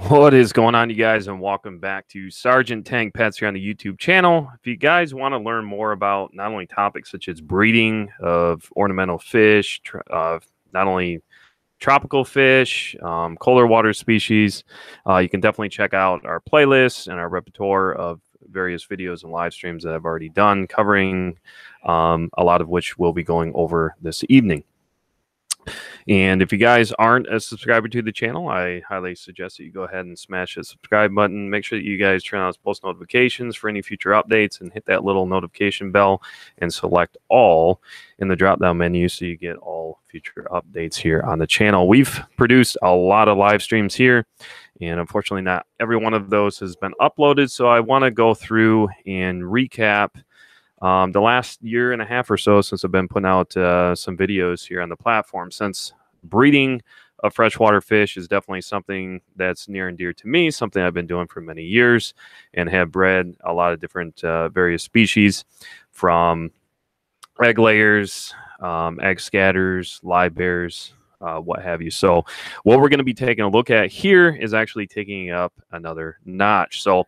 What is going on, you guys, and welcome back to Sergeant Tank Pets here on the YouTube channel. If you guys want to learn more about not only topics such as breeding of ornamental fish, not only tropical fish, colder water species, you can definitely check out our playlists and our repertoire of various videos and live streams that I've already done, covering a lot of which we'll be going over this evening. And if you guys aren't a subscriber to the channel, I highly suggest that you go ahead and smash the subscribe button. Make sure that you guys turn on post notifications for any future updates and hit that little notification bell and select all in the drop down menu so you get all future updates here on the channel. We've produced a lot of live streams here, and unfortunately not every one of those has been uploaded. So I want to go through and recap the last year and a half or so since I've been putting out some videos here on the platform. Since breeding of freshwater fish is definitely something that's near and dear to me, something I've been doing for many years, and have bred a lot of different various species, from egg layers, egg scatters, live bears, what have you. So what we're going to be taking a look at here is actually taking up another notch. So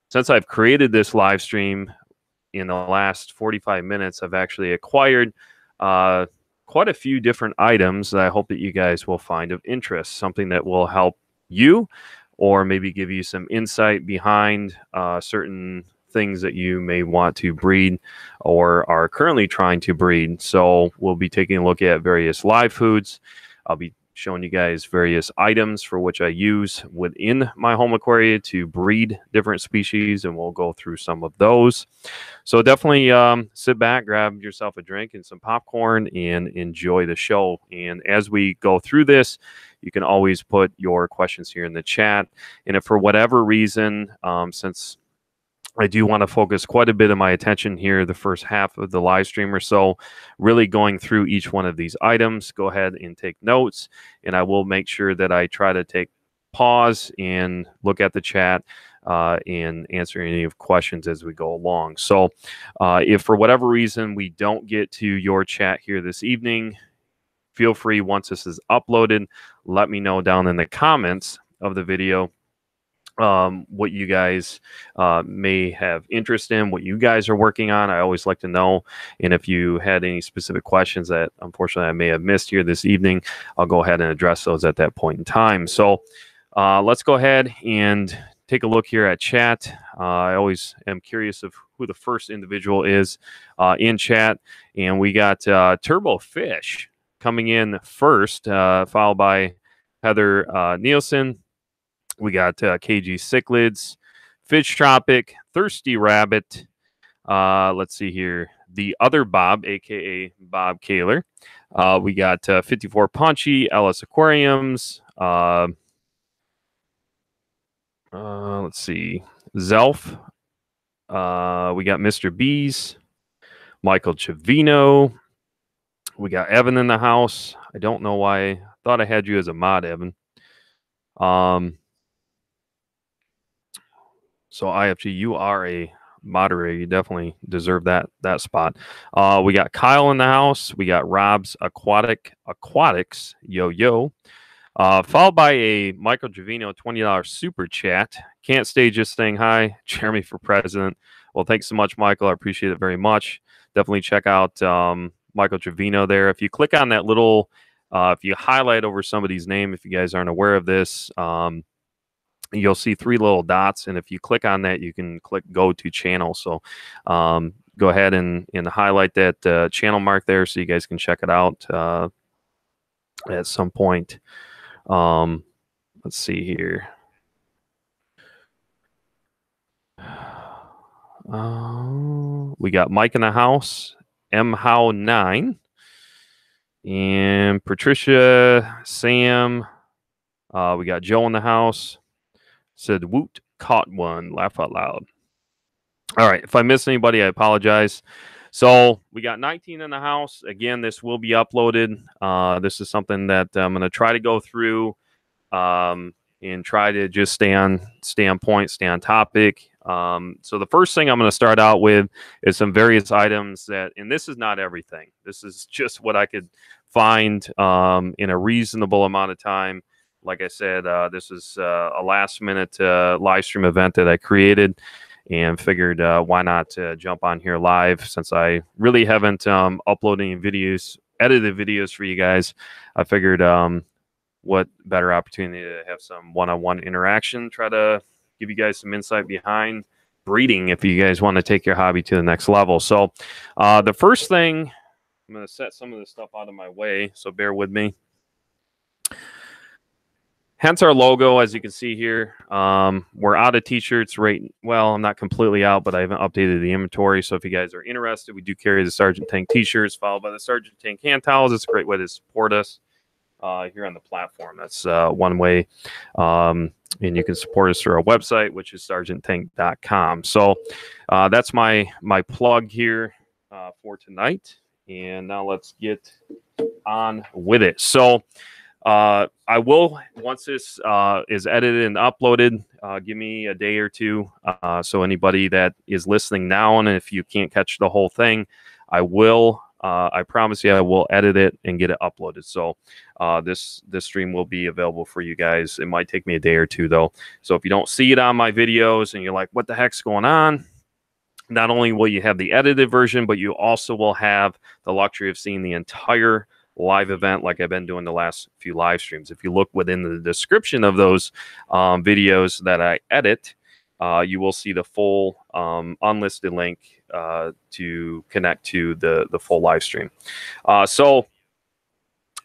since I've created this live stream, in the last 45 minutes, I've actually acquired quite a few different items that I hope that you guys will find of interest, something that will help you or maybe give you some insight behind certain things that you may want to breed or are currently trying to breed. So we'll be taking a look at various live foods. I'll be showing you guys various items for which I use within my home aquarium to breed different species, and we'll go through some of those. So definitely sit back, grab yourself a drink and some popcorn, and enjoy the show. And as we go through this, you can always put your questions here in the chat. And if for whatever reason, since I do want to focus quite a bit of my attention here, the first half of the live stream or so, really going through each one of these items, go ahead and take notes, and I will make sure that I try to take pause and look at the chat and answer any of questions as we go along. So if for whatever reason we don't get to your chat here this evening, feel free, once this is uploaded, let me know down in the comments of the video what you guys may have interest in, what you guys are working on. I always like to know. And if you had any specific questions that unfortunately I may have missed here this evening, I'll go ahead and address those at that point in time. So let's go ahead and take a look here at chat. I always am curious of who the first individual is in chat. And we got Turbo Fish coming in first, followed by Heather Nielsen. We got KG Cichlids, Fish Tropic, Thirsty Rabbit. Let's see here. The Other Bob, a.k.a. Bob Kaler. We got 54 Punchy, Ellis Aquariums. Let's see. Zelf. We got Mr. Bees. Michael Chavino. We got Evan in the house. I don't know why. I thought I had you as a mod, Evan. So IFG, you are a moderator. You definitely deserve that spot. We got Kyle in the house. We got Rob's Aquatics, yo. Followed by a Michael Javino $20 super chat. Can't stay just saying hi. Jeremy for president. Well, thanks so much, Michael. I appreciate it very much. Definitely check out Michael Javino there. If you click on that little, if you highlight over somebody's name, if you guys aren't aware of this, you'll see 3 little dots, and if you click on that, you can click go to channel. So go ahead and highlight that channel mark there so you guys can check it out at some point. Let's see here. We got Mike in the house, mhow9, and Patricia, Sam. We got Joe in the house. Said woot, caught one, laugh out loud. All right, if I missed anybody, I apologize. So we got 19 in the house. Again, this will be uploaded. This is something that I'm going to try to go through and try to just stay on point, stay on topic. So the first thing I'm going to start out with is some various items that, and this is not everything. This is just what I could find in a reasonable amount of time Like I said, this is a last-minute live stream event that I created, and figured why not jump on here live, since I really haven't uploaded any videos, edited videos for you guys. I figured what better opportunity to have some one-on-one interaction, try to give you guys some insight behind breeding if you guys want to take your hobby to the next level. So the first thing, I'm going to set some of this stuff out of my way, so bear with me. Hence our logo, as you can see here. We're out of t-shirts right. Well, I'm not completely out, but I haven't updated the inventory. So if you guys are interested, we do carry the Sergeant Tank t-shirts followed by the Sergeant Tank hand towels. It's a great way to support us here on the platform. That's one way. And you can support us through our website, which is sergeanttank.com. So that's my plug here for tonight. And now let's get on with it. So I will, once this is edited and uploaded, give me a day or two. So anybody that is listening now, and if you can't catch the whole thing, I will. I promise you, I will edit it and get it uploaded. So this stream will be available for you guys. It might take me a day or two, though. So if you don't see it on my videos and you're like, what the heck's going on? Not only will you have the edited version, but you also will have the luxury of seeing the entire live event like I've been doing the last few live streams. If you look within the description of those videos that I edit, you will see the full unlisted link to connect to the full live stream. So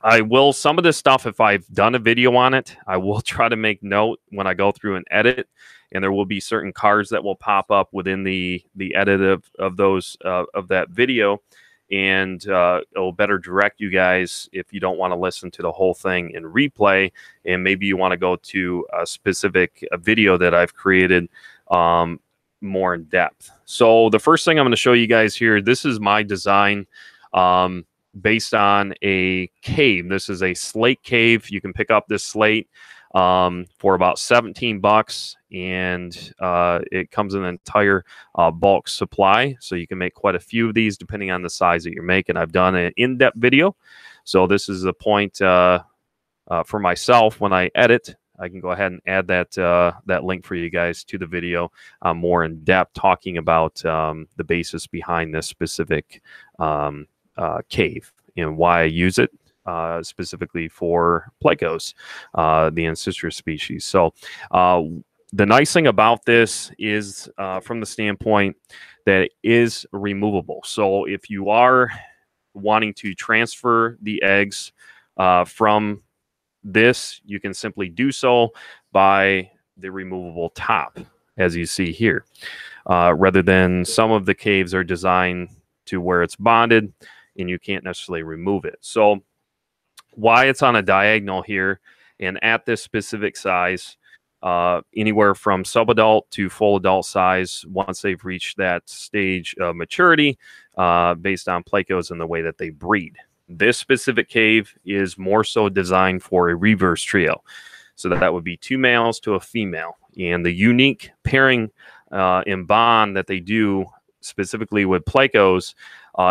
I will, some of this stuff, if I've done a video on it, I will try to make note when I go through and edit, and there will be certain cards that will pop up within the edit of those of that video, and it'll better direct you guys if you don't want to listen to the whole thing in replay, and maybe you want to go to a specific video that I've created more in depth. So the first thing I'm going to show you guys here, this is my design based on a cave. This is a slate cave. You can pick up this slate for about $17, and it comes in an entire bulk supply, so you can make quite a few of these depending on the size that you're making. I've done an in-depth video, so this is the point for myself. When I edit, I can go ahead and add that link for you guys to the video, more in depth, talking about the basis behind this specific cave and why I use it. Specifically for plecos, the ancestral species. So the nice thing about this is from the standpoint that it is removable. So if you are wanting to transfer the eggs from this, you can simply do so by the removable top, as you see here, rather than some of the caves are designed to where it's bonded and you can't necessarily remove it. So why it's on a diagonal here and at this specific size, anywhere from subadult to full adult size once they've reached that stage of maturity based on plecos and the way that they breed. This specific cave is more so designed for a reverse trio. So that would be 2 males to a female. And the unique pairing and bond that they do specifically with plecos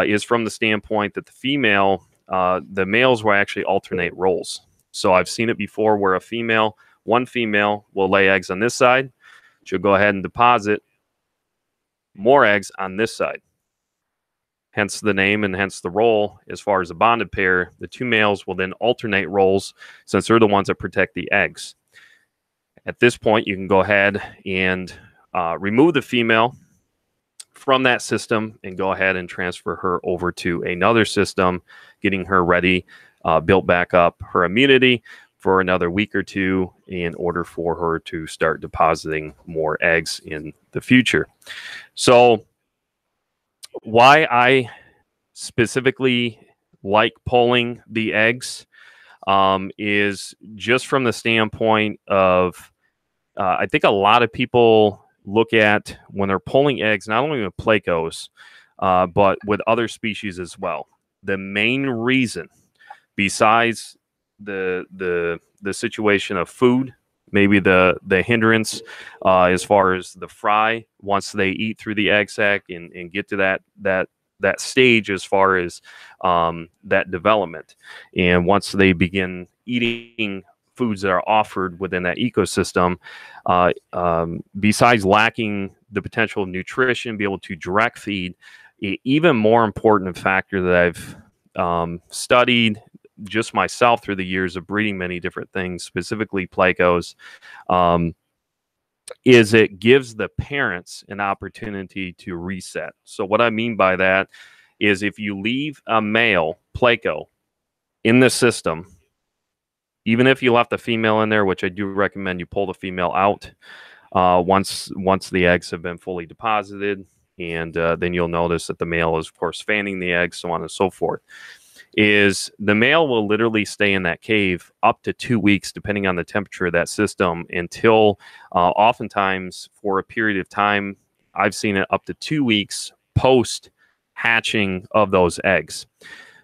is from the standpoint that the female, the males will actually alternate roles. So I've seen it before where one female will lay eggs on this side. She'll go ahead and deposit more eggs on this side. Hence the name and hence the role. As far as a bonded pair, the 2 males will then alternate roles since they're the ones that protect the eggs. At this point, you can go ahead and remove the female from that system and go ahead and transfer her over to another system, getting her ready, built back up her immunity for another week or two in order for her to start depositing more eggs in the future. So why I specifically like pulling the eggs is just from the standpoint of I think a lot of people look at when they're pulling eggs, not only with plecos, but with other species as well. The main reason, besides the situation of food, maybe the hindrance as far as the fry, once they eat through the egg sac and get to that stage as far as that development, and once they begin eating foods that are offered within that ecosystem, besides lacking the potential of nutrition, be able to direct feed, even more important factor that I've studied just myself through the years of breeding many different things, specifically plecos, is it gives the parents an opportunity to reset. So what I mean by that is if you leave a male pleco in the system, even if you left the female in there, which I do recommend you pull the female out once the eggs have been fully deposited, and then you'll notice that the male is, of course, fanning the eggs, so on and so forth, is the male will literally stay in that cave up to 2 weeks, depending on the temperature of that system, until oftentimes for a period of time, I've seen it up to 2 weeks post hatching of those eggs.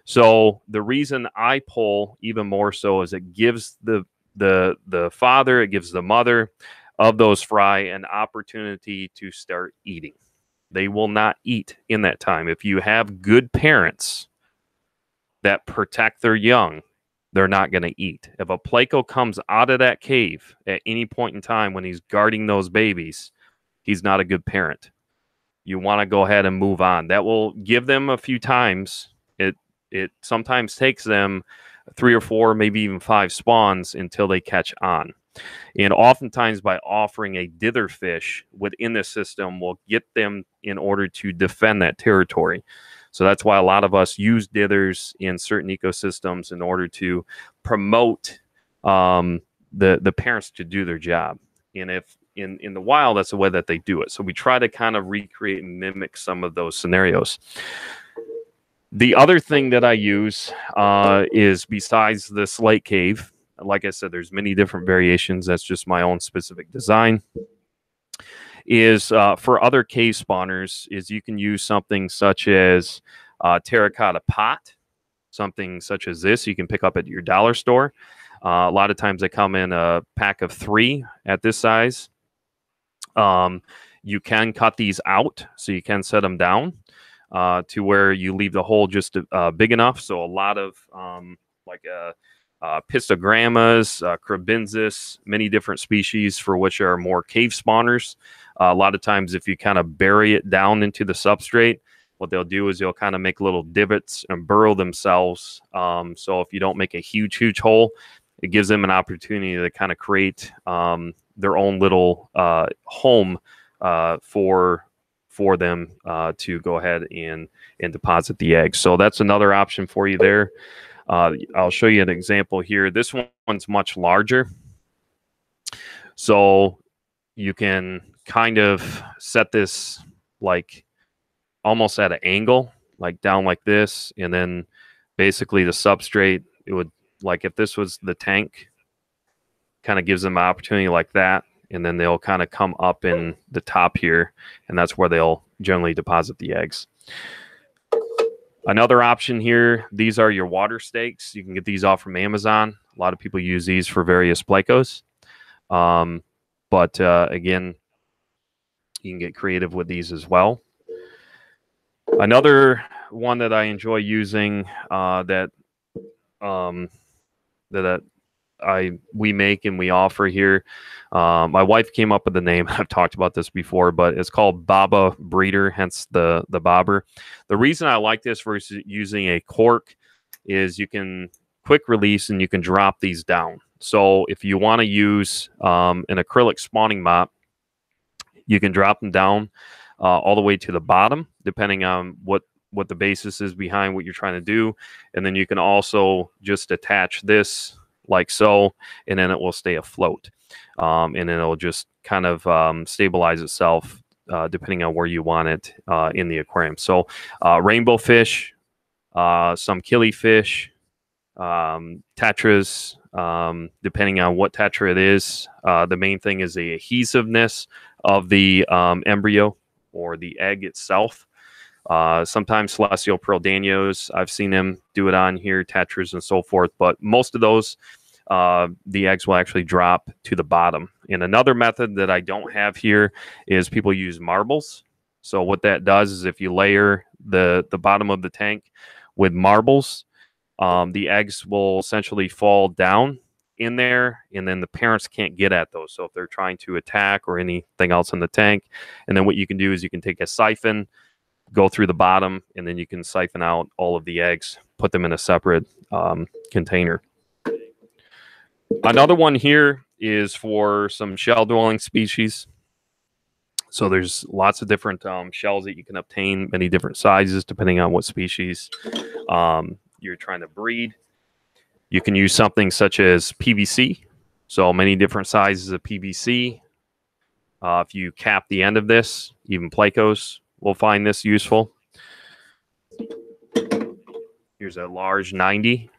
So the reason I pull even more so is it gives the father, it gives the mother of those fry an opportunity to start eating. They will not eat in that time. If you have good parents that protect their young, they're not going to eat. If a pleco comes out of that cave at any point in time when he's guarding those babies, he's not a good parent. You want to go ahead and move on. That will give them a few times. It sometimes takes them 3 or 4, maybe even 5 spawns until they catch on. And oftentimes by offering a dither fish within the system will get them in order to defend that territory. So that's why a lot of us use dithers in certain ecosystems in order to promote the parents to do their job. And if in the wild, that's the way that they do it. So we try to kind of recreate and mimic some of those scenarios. The other thing that I use is, besides the slate cave, like I said, there's many different variations. That's just my own specific design. Is for other cave spawners, is you can use something such as terracotta pot, something such as this you can pick up at your dollar store. A lot of times they come in a pack of 3 at this size. You can cut these out, so you can set them down to where you leave the hole just big enough. So a lot of pistogrammas, crabensis, many different species for which are more cave spawners. A lot of times if you kind of bury it down into the substrate, what they'll do is they'll kind of make little divots and burrow themselves. So if you don't make a huge hole, it gives them an opportunity to kind of create their own little home for them to go ahead and deposit the eggs. So that's another option for you there. I'll show you an example here. This one's much larger. So you can kind of set this like almost at an angle, like down like this. And then basically the substrate, it would, like if this was the tank, kind of gives them an opportunity like that. And then they'll kind of come up in the top here. And that's where they'll generally deposit the eggs. Another option here, these are your water stakes. You can get these off from Amazon. A lot of people use these for various plecos. But again, you can get creative with these as well. Another one that I enjoy using we make and we offer here. My wife came up with the name. I've talked about this before, but it's called Baba Breeder, hence the bobber. The reason I like this versus using a cork is you can quick release and you can drop these down. So if you want to use an acrylic spawning mop, you can drop them down all the way to the bottom, depending on what the basis is behind what you're trying to do. And then you can also just attach this like so, and then it will stay afloat. And then it'll just kind of stabilize itself depending on where you want it in the aquarium. So rainbow fish, some killifish, tetras, depending on what tetra it is. The main thing is the adhesiveness of the embryo or the egg itself. Sometimes celestial pearl danios, I've seen them do it on here, tetras and so forth, but most of those, the eggs will actually drop to the bottom. And another method that I don't have here is people use marbles. So what that does is if you layer the bottom of the tank with marbles, the eggs will essentially fall down in there, and then the parents can't get at those. So if they're trying to attack or anything else in the tank, and then what you can do is you can take a siphon, go through the bottom, and then you can siphon out all of the eggs, put them in a separate container. Another one here is for some shell-dwelling species. So there's lots of different shells that you can obtain, many different sizes depending on what species you're trying to breed. You can use something such as PVC. So many different sizes of PVC. If you cap the end of this, even Plecos will find this useful. Here's a large 90.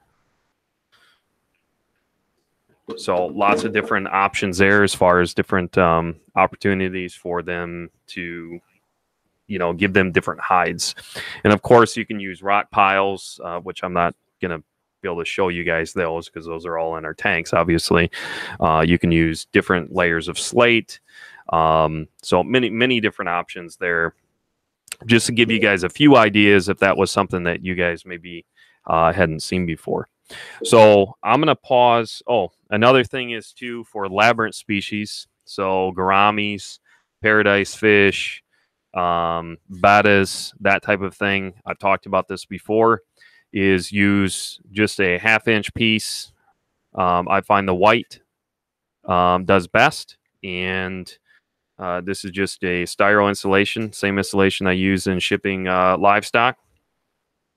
So lots of different options there as far as different opportunities for them to, give them different hides. And of course, you can use rock piles, which I'm not going to be able to show you guys those because those are all in our tanks, obviously. You can use different layers of slate. So many different options there. Just to give you guys a few ideas if that was something that you guys maybe hadn't seen before. So I'm going to pause. Oh, another thing is too for labyrinth species. So gouramis, paradise fish, bettas, that type of thing. I've talked about this before, is use just a 1/2-inch piece. I find the white does best. And this is just a styro installation, same installation I use in shipping livestock.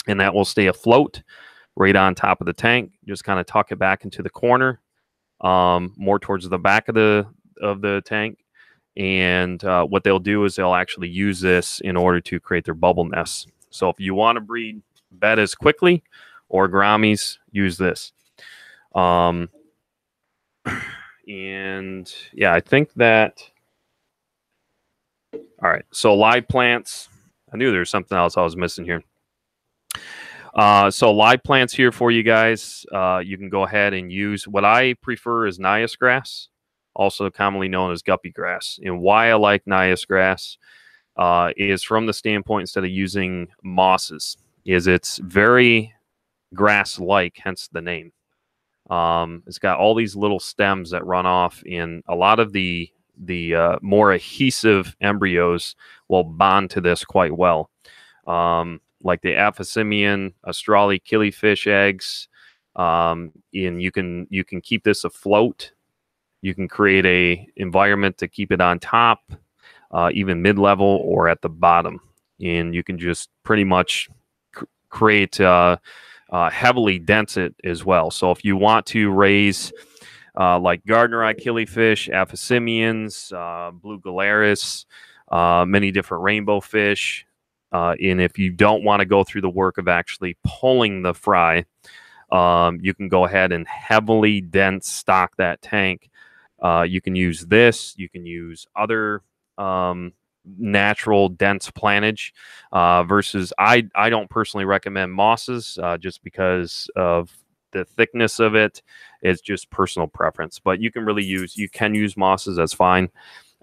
And that will stay afloat right on top of the tank. Just kind of tuck it back into the corner, more towards the back of the tank. And what they'll do is they'll actually use this in order to create their bubble nests. So if you want to breed bettas quickly or gouramis, use this. And yeah, I think that. All right, so live plants. I knew there was something else I was missing here. So live plants here for you guys. You can go ahead and use what I prefer is Nias grass, also commonly known as guppy grass. And why I like Nias grass is from the standpoint, instead of using mosses, is it's very grass-like, hence the name. It's got all these little stems that run off, and a lot of the more adhesive embryos will bond to this quite well. Like the Aphysemian, Australia killifish eggs, and you can keep this afloat. You can create a environment to keep it on top, even mid-level or at the bottom, and you can just pretty much create heavily dense it as well. So if you want to raise like Gardnerite killifish, Aphysemians, blue Galaris, many different rainbow fish. And if you don't want to go through the work of actually pulling the fry, you can go ahead and heavily dense stock that tank. You can use this. You can use other natural dense planage versus I don't personally recommend mosses just because of the thickness of it. Is just personal preference, but you can use mosses. That's fine.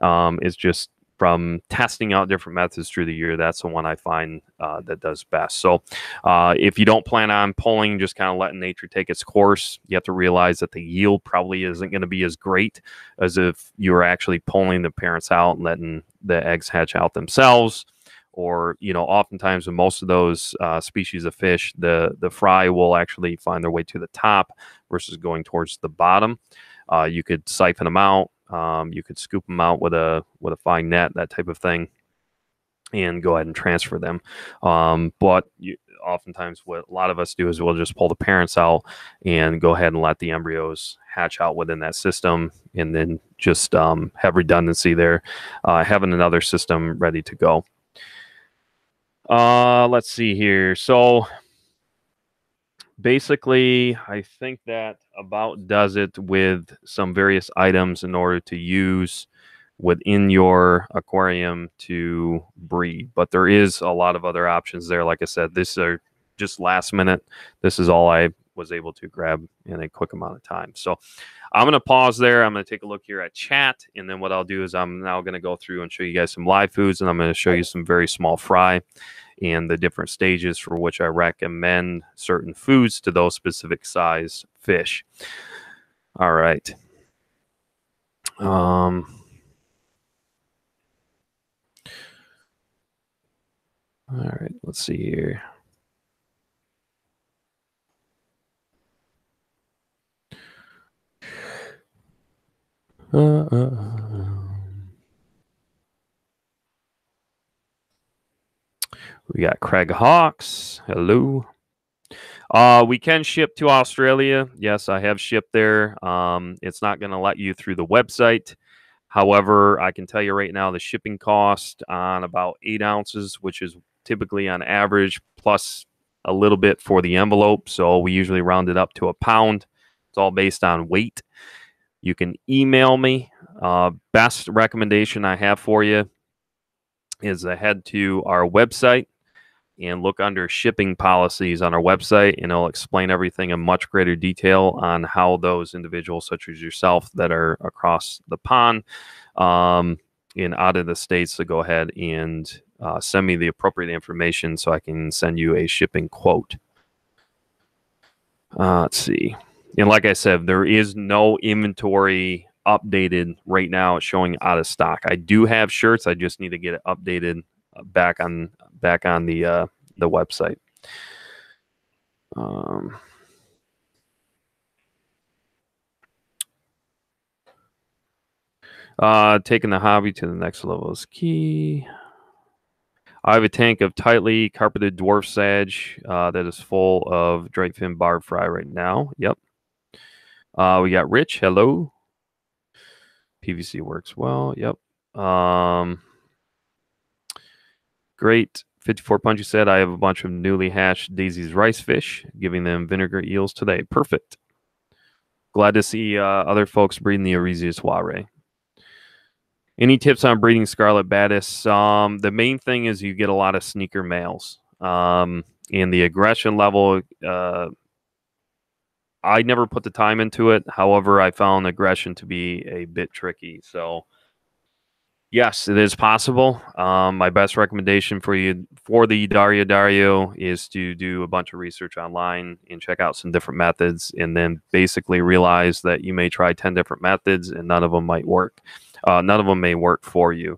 It's just from testing out different methods through the year, that's the one I find that does best. So if you don't plan on pulling, just kind of letting nature take its course, you have to realize that the yield probably isn't going to be as great as if you were actually pulling the parents out and letting the eggs hatch out themselves. Or, oftentimes with most of those species of fish, the fry will actually find their way to the top versus going towards the bottom. You could siphon them out. You could scoop them out with a fine net, that type of thing, and go ahead and transfer them. But oftentimes what a lot of us do is we'll just pull the parents out and go ahead and let the embryos hatch out within that system, and then just have redundancy there, having another system ready to go. Let's see here. So basically, I think that about does it with some various items in order to use within your aquarium to breed. But there is a lot of other options there. Like I said, these are just last minute. This is all I was able to grab in a quick amount of time. So I'm going to pause there. I'm going to take a look here at chat. And then what I'll do is I'm now going to go through and show you guys some live foods. And I'm going to show you some very small fry and the different stages for which I recommend certain foods to those specific size fish. All right. All right, let's see here. We got Craig Hawks. Hello. We can ship to Australia. Yes, I have shipped there. It's not going to let you through the website. However, I can tell you right now the shipping cost on about 8 ounces, which is typically on average, plus a little bit for the envelope. So we usually round it up to a pound. It's all based on weight. You can email me. Best recommendation I have for you is to head to our website and look under shipping policies on our website, and it'll explain everything in much greater detail on how those individuals, such as yourself, that are across the pond and out of the states, to go ahead and send me the appropriate information so I can send you a shipping quote. Let's see. And like I said, there is no inventory updated right now. It's showing out of stock. I do have shirts. I just need to get it updated back on the website. Taking the hobby to the next level is key. I have a tank of tightly carpeted dwarf sage that is full of drake fin barb fry right now. Yep. We got Rich. Hello. PVC works well. Yep. Great. 54 Punchy said, I have a bunch of newly hatched Daisy's rice fish, giving them vinegar eels today. Perfect. Glad to see other folks breeding the Orezius ware. Any tips on breeding Scarlet Batis? The main thing is you get a lot of sneaker males. And the aggression level, I never put the time into it. However, I found aggression to be a bit tricky. So, yes, it is possible. My best recommendation for you for the Dario is to do a bunch of research online and check out some different methods, and then basically realize that you may try 10 different methods and none of them might work. None of them may work for you.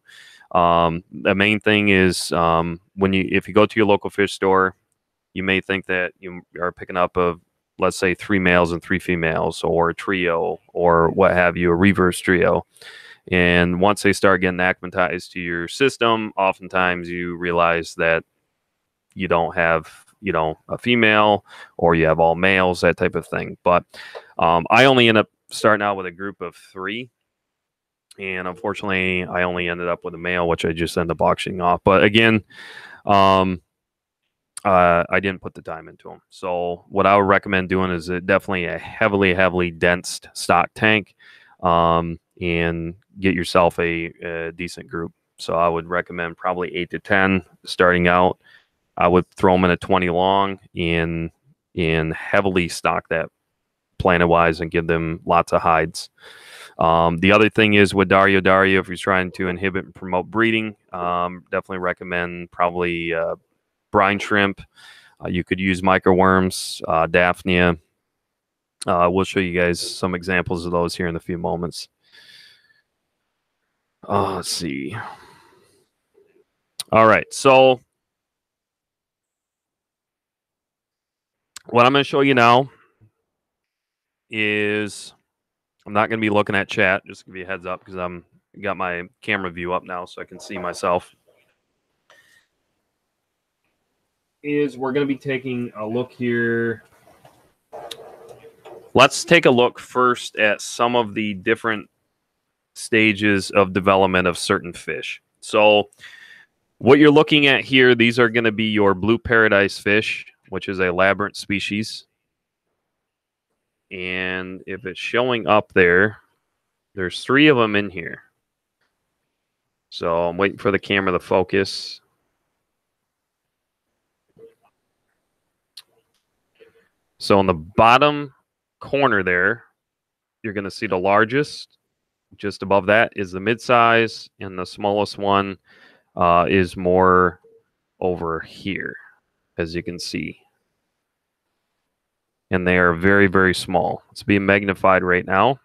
The main thing is if you go to your local fish store, you may think that you are picking up let's say 3 males and 3 females, or a trio, or what have you, a reverse trio. And once they start getting acclimatized to your system, oftentimes you realize that you don't have, a female, or you have all males, that type of thing. But I only end up starting out with a group of 3. And unfortunately, I only ended up with a male, which I just ended up auctioning off. But again, I didn't put the time into them. So what I would recommend doing is definitely a heavily densed stock tank, and get yourself a decent group. So I would recommend probably 8 to 10 starting out. I would throw them in a 20 long and heavily stock that planet wise and give them lots of hides. The other thing is with Dario, if you're trying to inhibit and promote breeding, definitely recommend probably brine shrimp. You could use microworms, Daphnia. We'll show you guys some examples of those here in a few moments. Let's see. All right, so what I'm going to show you now is, I'm not going to be looking at chat, just to give you a heads up, because I'm got my camera view up now so I can see myself. We're going to be taking a look here. Let's take a look first at some of the different stages of development of certain fish. So what you're looking at here, these are going to be your blue paradise fish, which is a labyrinth species. And if it's showing up there, there's 3 of them in here. So I'm waiting for the camera to focus. So on the bottom corner there, you're going to see the largest. Just above that is the midsize, and the smallest one is more over here, as you can see. and they are very, very small. It's being magnified right now.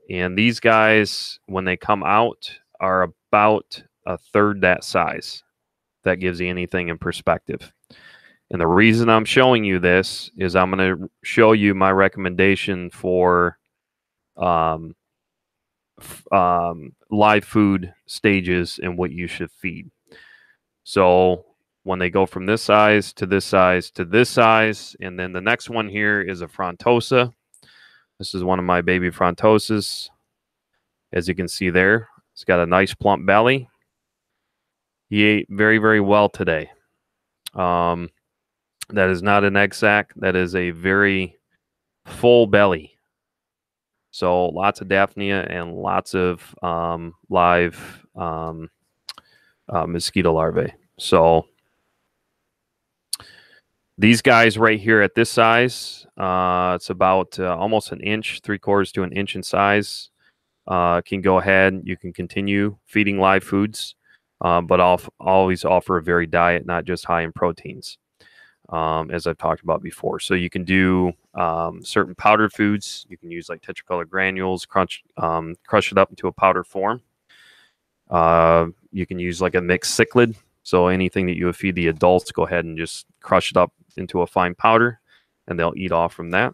And these guys, when they come out, are about a third that size. That gives you anything in perspective. And the reason I'm showing you this is I'm going to show you my recommendation for live food stages and what you should feed. So when they go from this size to this size to this size, and then the next one here is a Frontosa. This is one of my baby Frontosas. As you can see there, it's got a nice plump belly. He ate very, very well today. That is not an egg sac. That is a very full belly. So lots of Daphnia and lots of live mosquito larvae. So these guys right here at this size, it's about almost an inch, 3/4 to an inch in size. Can go ahead. You can continue feeding live foods, but always offer a varied diet, not just high in proteins. As I've talked about before. So you can do certain powdered foods. You can use like tetracolor granules, crush it up into a powder form. You can use like a mixed cichlid. So anything that you would feed the adults, go ahead and just crush it up into a fine powder, and they'll eat off from that.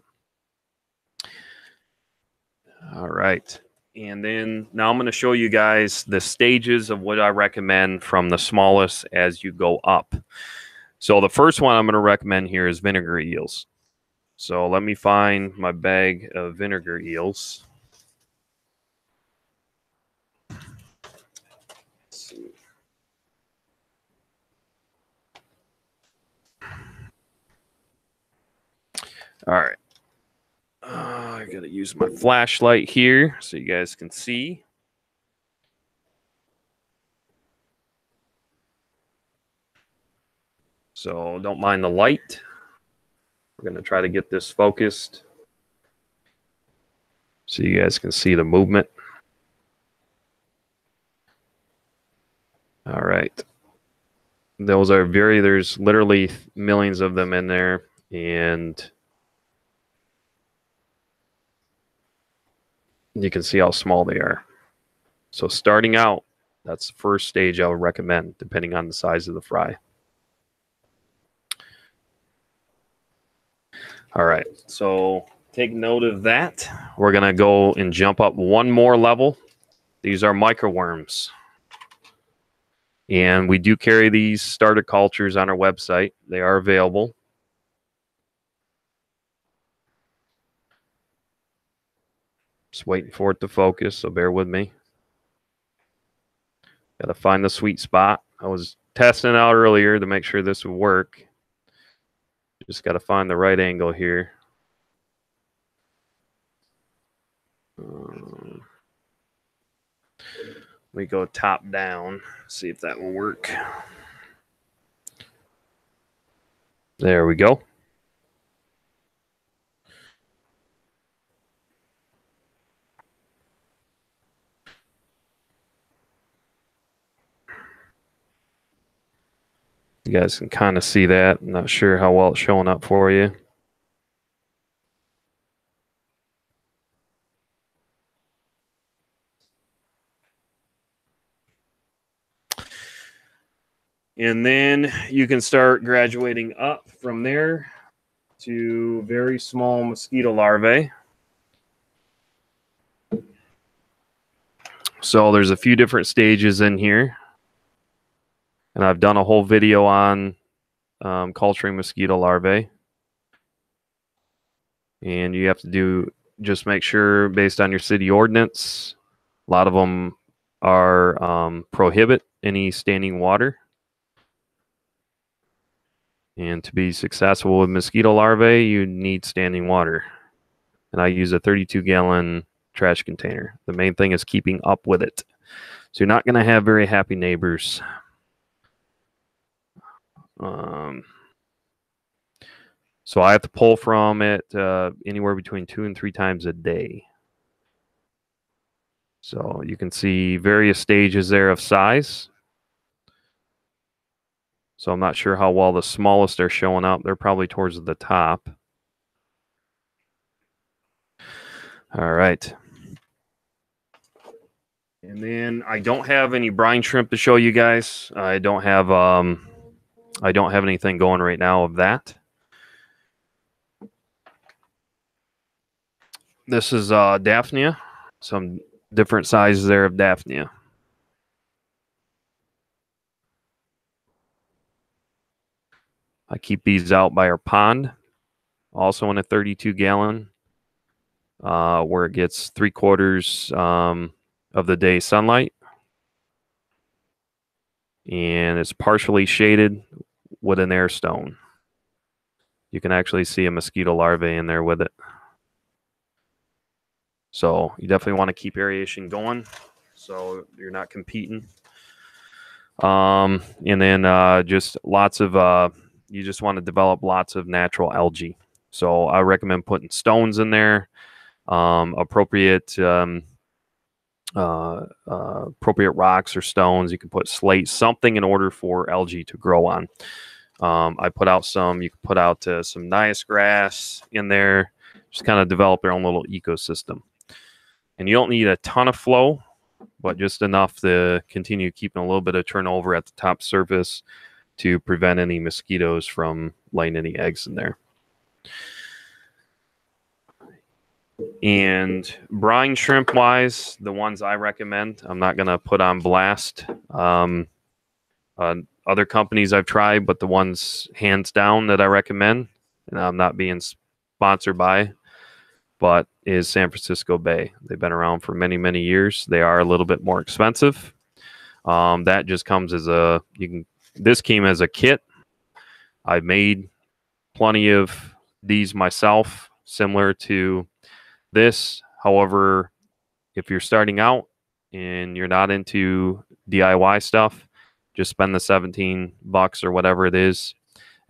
All right. And then now I'm going to show you guys the stages of what I recommend from the smallest as you go up. So the first one I'm going to recommend here is vinegar eels. So let me find my bag of vinegar eels. Let's see. All right. I got to use my flashlight here so you guys can see. So don't mind the light. We're going to try to get this focused so you guys can see the movement. All right. Those are there's literally millions of them in there, and you can see how small they are. So starting out, that's the first stage I would recommend, depending on the size of the fry. All right, so take note of that. We're going to go and jump up one more level. These are microworms. And we do carry these starter cultures on our website. They are available. Just waiting for it to focus, so bear with me. Got to find the sweet spot. I was testing it out earlier to make sure this would work. Just got to find the right angle here. We go top down, see if that will work. There we go. You guys can kind of see that. I'm not sure how well it's showing up for you. And then you can start graduating up from there to very small mosquito larvae. So there's a few different stages in here. And I've done a whole video on culturing mosquito larvae. And you have to just make sure, based on your city ordinance, a lot of them are prohibit any standing water. And to be successful with mosquito larvae, you need standing water. And I use a 32-gallon trash container. The main thing is keeping up with it. So you're not going to have very happy neighbors. So I have to pull from it anywhere between 2 and 3 times a day. So you can see various stages there of size. So I'm not sure how well the smallest are showing up. They're probably towards the top. All right. And then I don't have any brine shrimp to show you guys. I don't have anything going right now of that. This is Daphnia. Some different sizes there of Daphnia. I keep these out by our pond, also in a 32-gallon, where it gets 3/4 of the day sunlight. And it's partially shaded with an air stone. You can actually see a mosquito larvae in there with it. So you definitely want to keep aeration going so you're not competing. And then just lots of, you just want to develop lots of natural algae. So I recommend putting stones in there, appropriate rocks or stones. You can put slate, something in order for algae to grow on. I put out some, you can put out some Nias grass in there, just kind of develop their own little ecosystem. And you don't need a ton of flow, but just enough to continue keeping a little bit of turnover at the top surface to prevent any mosquitoes from laying any eggs in there. And brine shrimp wise, the ones I recommend, I'm not going to put on blast other companies I've tried, but the ones hands down that I recommend, and I'm not being sponsored by, but is San Francisco Bay. They've been around for many, many years. They are a little bit more expensive. That just comes as a, this came as a kit. I've made plenty of these myself, similar to this. However, if you're starting out and you're not into DIY stuff, just spend the $17 or whatever it is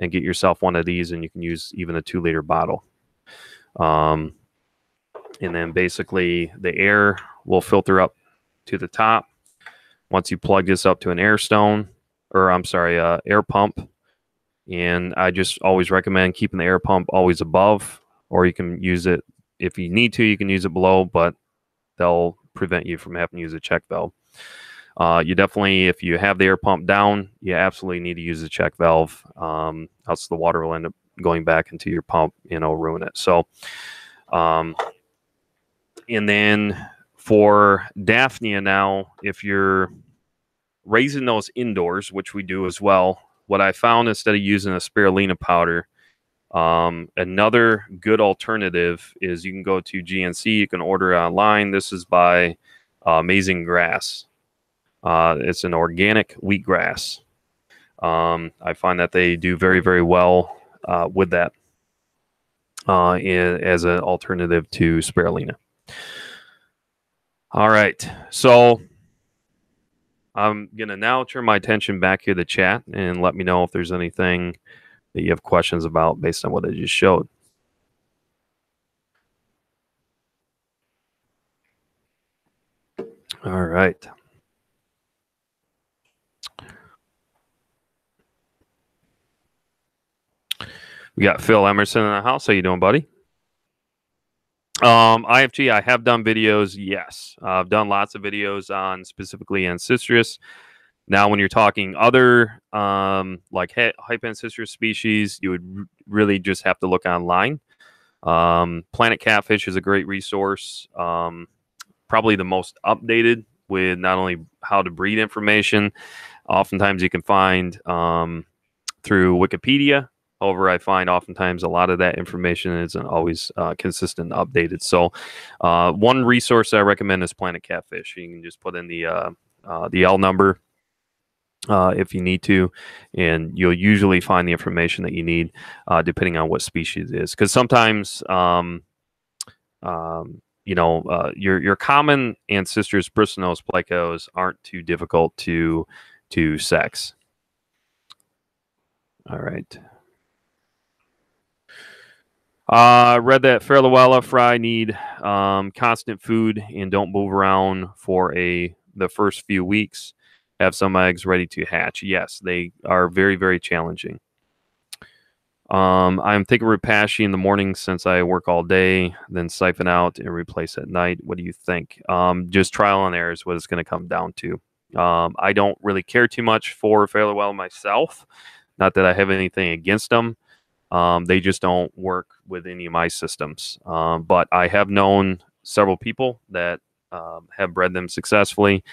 and get yourself one of these, and you can use even a 2-liter bottle. And then basically the air will filter up to the top. Once you plug this up to an air stone, or I'm sorry, air pump, and I just always recommend keeping the air pump always above, or you can use it if you need to, you can use it below, but they'll prevent you from having to use a check valve. You definitely, if you have the air pump down, you absolutely need to use the check valve, else the water will end up going back into your pump, ruin it. So, and then for Daphnia now, if you're raising those indoors, which we do as well, what I found instead of using a spirulina powder, another good alternative is you can go to GNC, you can order it online. This is by Amazing Grass. It's an organic wheatgrass. I find that they do very, very well with that as an alternative to spirulina. All right, so I'm going to now turn my attention back here to the chat and let me know if there's anything that you have questions about based on what I just showed. All right. We got Phil Emerson in the house. How you doing, buddy? IFG, I have done videos. Yes, I've done lots of videos on specifically Ancistrus. Now, when you're talking other like Hypancistrus species, you would really just have to look online. Planet Catfish is a great resource, probably the most updated with not only how to breed information. Oftentimes you can find through Wikipedia. However, I find oftentimes a lot of that information isn't always consistent and updated. So one resource I recommend is Planet Catfish. You can just put in the L number if you need to, and you'll usually find the information that you need depending on what species it is. Because sometimes, your common Ancistrus bristlenose plecos aren't too difficult to sex. All right. Read that Fairlawella fry need constant food and don't move around for the first few weeks. Have some eggs ready to hatch. Yes, they are very, very challenging. I'm thinking Repashy in the morning since I work all day, then siphon out and replace at night. What do you think? Just trial and error is what it's going to come down to. I don't really care too much for Fairly Well myself. Not that I have anything against them. They just don't work with any of my systems. But I have known several people that have bred them successfully,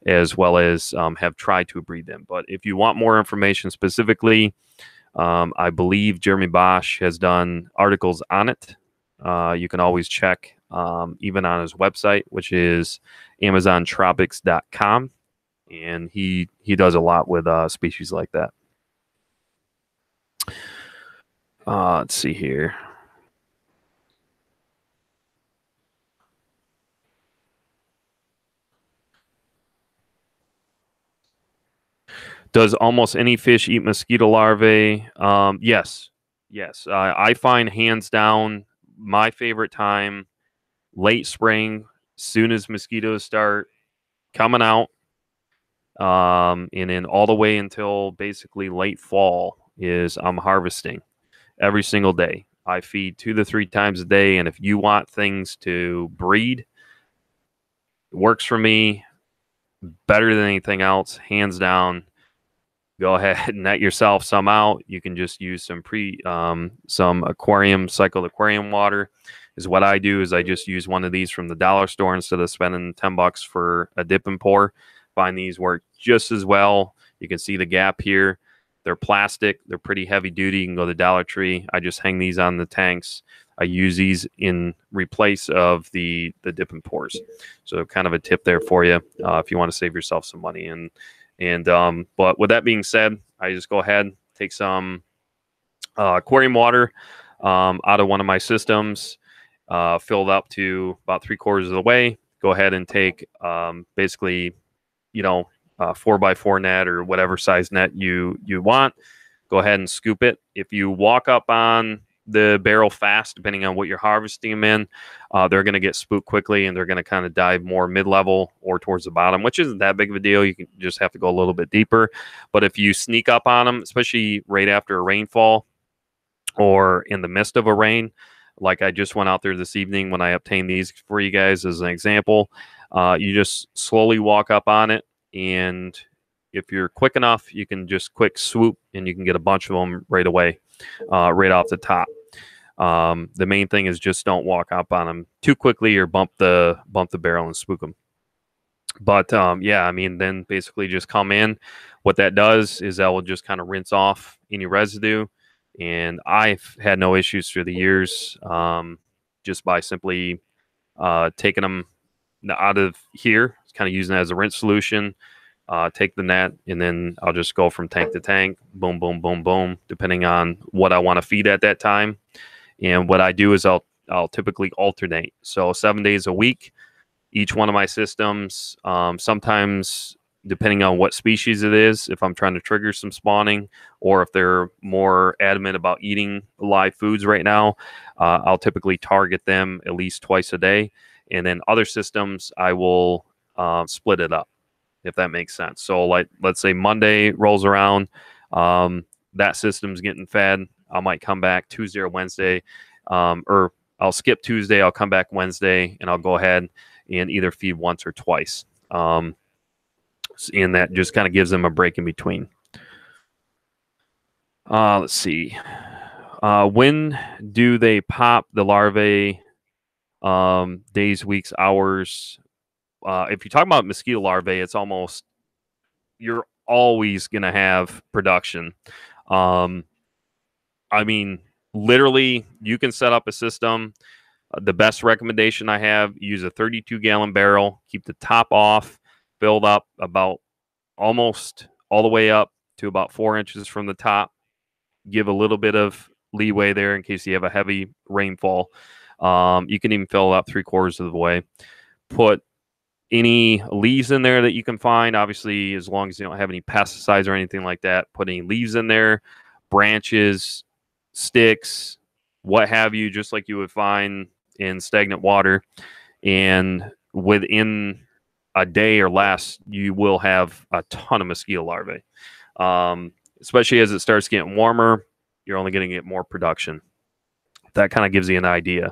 as well as have tried to breed them. But if you want more information specifically, I believe Jeremy Bosch has done articles on it. You can always check even on his website, which is amazontropics.com. And he does a lot with species like that. Let's see here. Does almost any fish eat mosquito larvae? Yes. Yes. I find hands down my favorite time, late spring, soon as mosquitoes start coming out, and then all the way until basically late fall is I'm harvesting every single day. I feed 2 to 3 times a day, and if you want things to breed, it works for me better than anything else, hands down. Go ahead and net yourself some out. You can just use some aquarium, cycled aquarium water. Is what I do is I just use one of these from the dollar store instead of spending $10 for a dip and pour. Find these work just as well. You can see the gap here. They're plastic. They're pretty heavy duty. You can go to Dollar Tree. I just hang these on the tanks. I use these in replace of the dip and pours. So kind of a tip there for you if you want to save yourself some money. But with that being said, I just go ahead, take some aquarium water out of one of my systems, fill it up to about 3/4 of the way. Go ahead and take basically, 4x4 net or whatever size net you want. Go ahead and scoop it. If you walk up on the barrel fast, depending on what you're harvesting them in, they're going to get spooked quickly and they're going to kind of dive more mid-level or towards the bottom, which isn't that big of a deal. You can just have to go a little bit deeper. But if you sneak up on them, especially right after a rainfall or in the midst of a rain, like I just went out there this evening when I obtained these for you guys as an example, you just slowly walk up on it. And if you're quick enough, you can just quick swoop and you can get a bunch of them right away, right off the top. The main thing is just don't walk up on them too quickly or bump the barrel and spook them. But yeah, I mean, then basically just come in. What that does is that will just kind of rinse off any residue. And I've had no issues through the years just by simply taking them out of here, kind of using it as a rinse solution. Take the net, and then I'll just go from tank to tank, boom, boom, boom, boom, depending on what I want to feed at that time. And what I do is I'll typically alternate. So 7 days a week, each one of my systems. Sometimes, depending on what species it is, if I'm trying to trigger some spawning, or if they're more adamant about eating live foods right now, I'll typically target them at least twice a day. And then other systems, I will split it up, if that makes sense. So like, let's say Monday rolls around, that system's getting fed. I might come back Tuesday or Wednesday, or I'll skip Tuesday. I'll come back Wednesday and I'll go ahead and either feed once or twice. And that just kind of gives them a break in between. Let's see. When do they pop the larvae? Days, weeks, hours. If you talk about mosquito larvae, it's almost, you're always going to have production. I mean, literally, you can set up a system. The best recommendation I have, use a 32-gallon barrel, keep the top off, filled up about almost all the way up to about 4 inches from the top. Give a little bit of leeway there in case you have a heavy rainfall. You can even fill it up 3/4 of the way. Put any leaves in there that you can find. Obviously, as long as you don't have any pesticides or anything like that, put any leaves in there, branches, sticks, what have you, just like you would find in stagnant water. And within a day or less, you will have a ton of mosquito larvae. Especially as it starts getting warmer. you're only going to get more production. That kind of gives you an idea.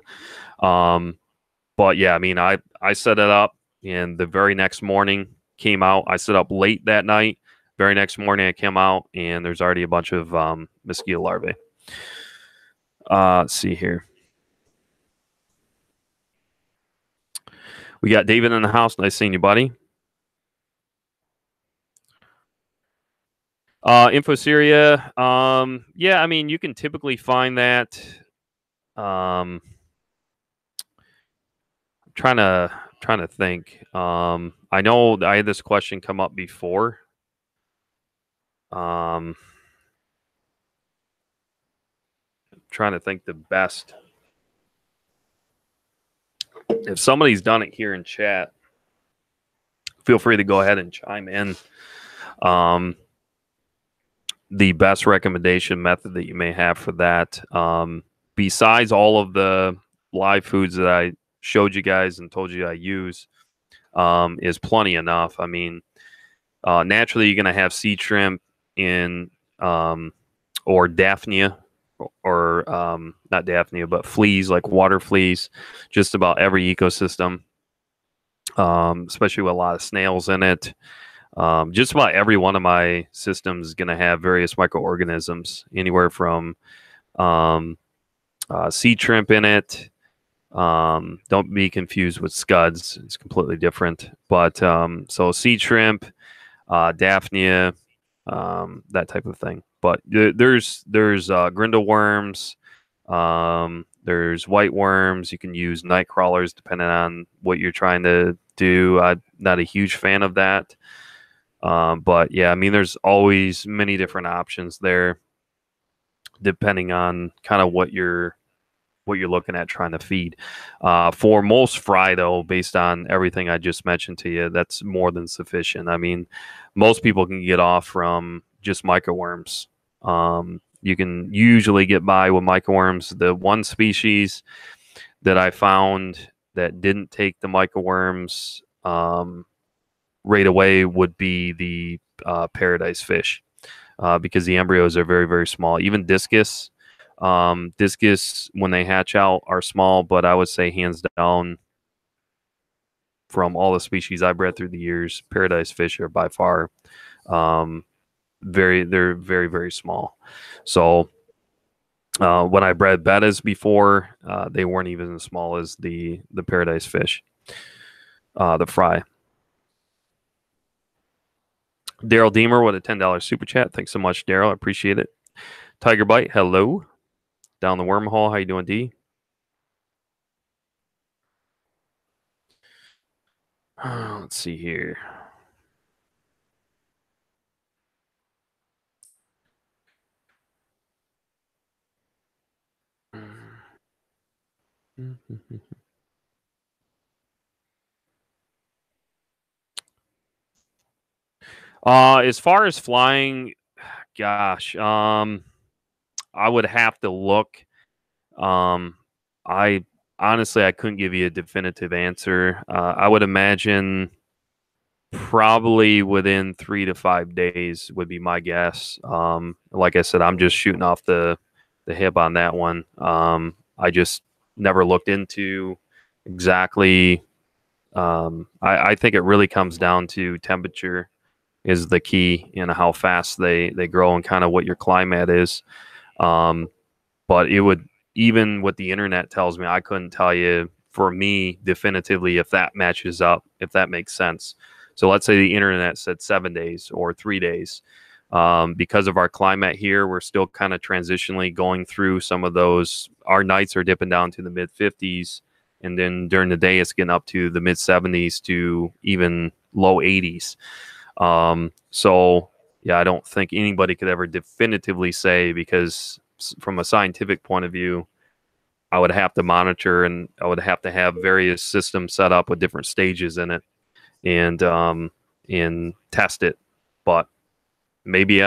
But yeah, I mean, I set it up, and the very next morning came out. I set up late that night. Very next morning, I came out, and there's already a bunch of mosquito larvae. Let's see here. We got David in the house. Nice seeing you, buddy. Infosyria. Yeah, I mean, you can typically find that. Trying to think. I know I had this question come up before. Trying to think the best. If somebody's done it here in chat, feel free to go ahead and chime in. The best recommendation method that you may have for that, besides all of the live foods that I showed you guys and told you I use, is plenty enough. I mean, naturally, you're going to have sea shrimp in or Daphnia, or not Daphnia, but fleas, like water fleas, just about every ecosystem, especially with a lot of snails in it. Just about every one of my systems is going to have various microorganisms, anywhere from sea shrimp in it. Don't be confused with scuds. It's completely different. But so sea shrimp, Daphnia, that type of thing. But there's grindle worms, there's white worms. You can use night crawlers depending on what you're trying to do. I'm not a huge fan of that. But yeah, I mean, there's always many different options there, depending on kind of what you're looking at trying to feed. For most fry, though, based on everything I just mentioned to you, that's more than sufficient. I mean, most people can get off from just microworms. You can usually get by with microworms. The one species that I found that didn't take the microworms right away would be the paradise fish, because the embryos are very, very small. Even discus, when they hatch out, are small, but I would say hands down, from all the species I've bred through the years, paradise fish are by far they're very, very small. So when I bred bettas before, they weren't even as small as the paradise fish, the fry. Daryl Deemer with a $10 super chat. Thanks so much, Daryl. I appreciate it. Tiger Bite, hello. Down the wormhole. How you doing, D? Let's see here. As far as flying, gosh, I would have to look. I honestly, I couldn't give you a definitive answer. I would imagine probably within 3 to 5 days would be my guess. Like I said, I'm just shooting off the hip on that one. I just never looked into exactly. I think it really comes down to temperature is the key, and how fast they grow and kind of what your climate is. But it would, even what the internet tells me, I couldn't tell you for me definitively if that matches up, if that makes sense. So let's say the internet said 7 days or 3 days. Because of our climate here, we're still kind of transitionally going through some of those. Our nights are dipping down to the mid 50s, and then during the day it's getting up to the mid 70s to even low 80s. So yeah, I don't think anybody could ever definitively say, because from a scientific point of view, I would have to monitor, and I would have to have various systems set up with different stages in it, and test it. But maybe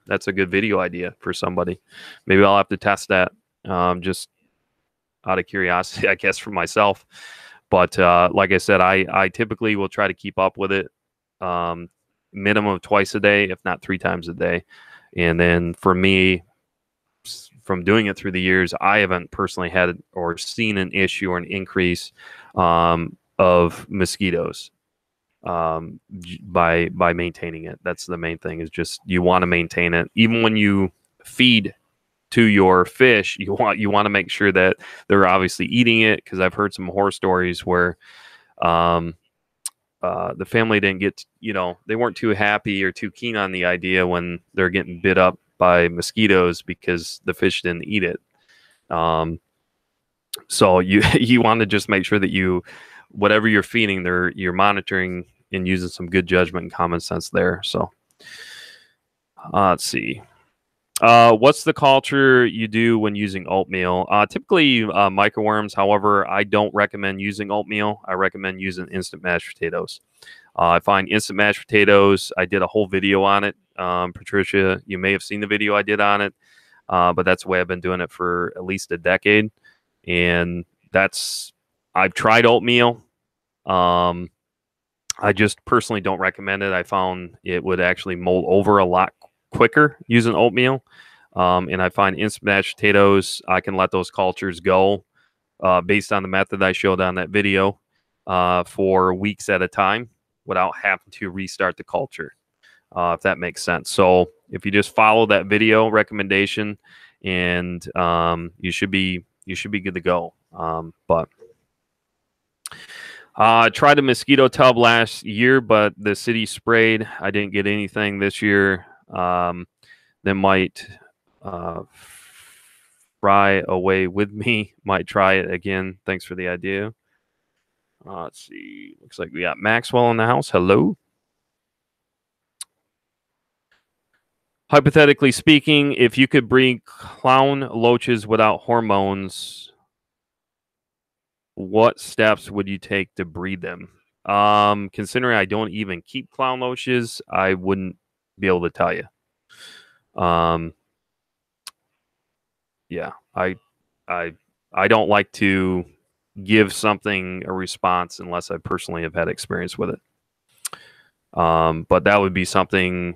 that's a good video idea for somebody. Maybe I'll have to test that, just out of curiosity, I guess, for myself. But like I said, I typically will try to keep up with it, minimum of twice a day, if not 3 times a day. And then for me, from doing it through the years, I haven't personally had or seen an issue or an increase of mosquitoes by maintaining it. That's the main thing, is just you want to maintain it. Even when you feed to your fish, you want to make sure that they're obviously eating it, because I've heard some horror stories where the family didn't get, they weren't too happy or too keen on the idea when they're getting bit up by mosquitoes because the fish didn't eat it. So you want to just make sure that whatever you're feeding, you're monitoring and using some good judgment and common sense there. So let's see. What's the culture you do when using oatmeal? Typically microworms. However, I don't recommend using oatmeal. I recommend using instant mashed potatoes. I find instant mashed potatoes, I did a whole video on it. Patricia, you may have seen the video I did on it, but that's the way I've been doing it for at least a decade. And I've tried oatmeal. I just personally don't recommend it. I found it would actually mold over a lot quicker using oatmeal. And I find instant mashed potatoes, I can let those cultures go based on the method I showed on that video for weeks at a time without having to restart the culture, if that makes sense. So if you just follow that video recommendation, and you should be good to go. But I tried a mosquito tub last year, but the city sprayed. I didn't get anything this year. That might fry away with me. Might try it again. Thanks for the idea. Let's see. Looks like we got Maxwell in the house. Hello. Hypothetically speaking, if you could breed clown loaches without hormones, what steps would you take to breed them? Considering I don't even keep clown loaches, I wouldn't be able to tell you. Yeah, I don't like to give something a response unless I personally have had experience with it. But that would be something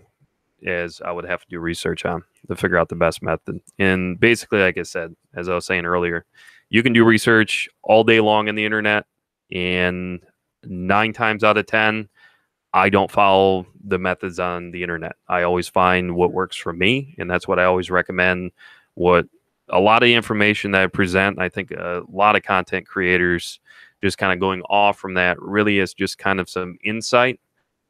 as I would have to do research on to figure out the best method. And basically, like I said, as I was saying earlier, you can do research all day long on the internet, and 9 times out of 10, I don't follow the methods on the internet. I always find what works for me, and that's what I always recommend. What a lot of the information that I present, I think a lot of content creators just kind of going off from that really is just kind of some insight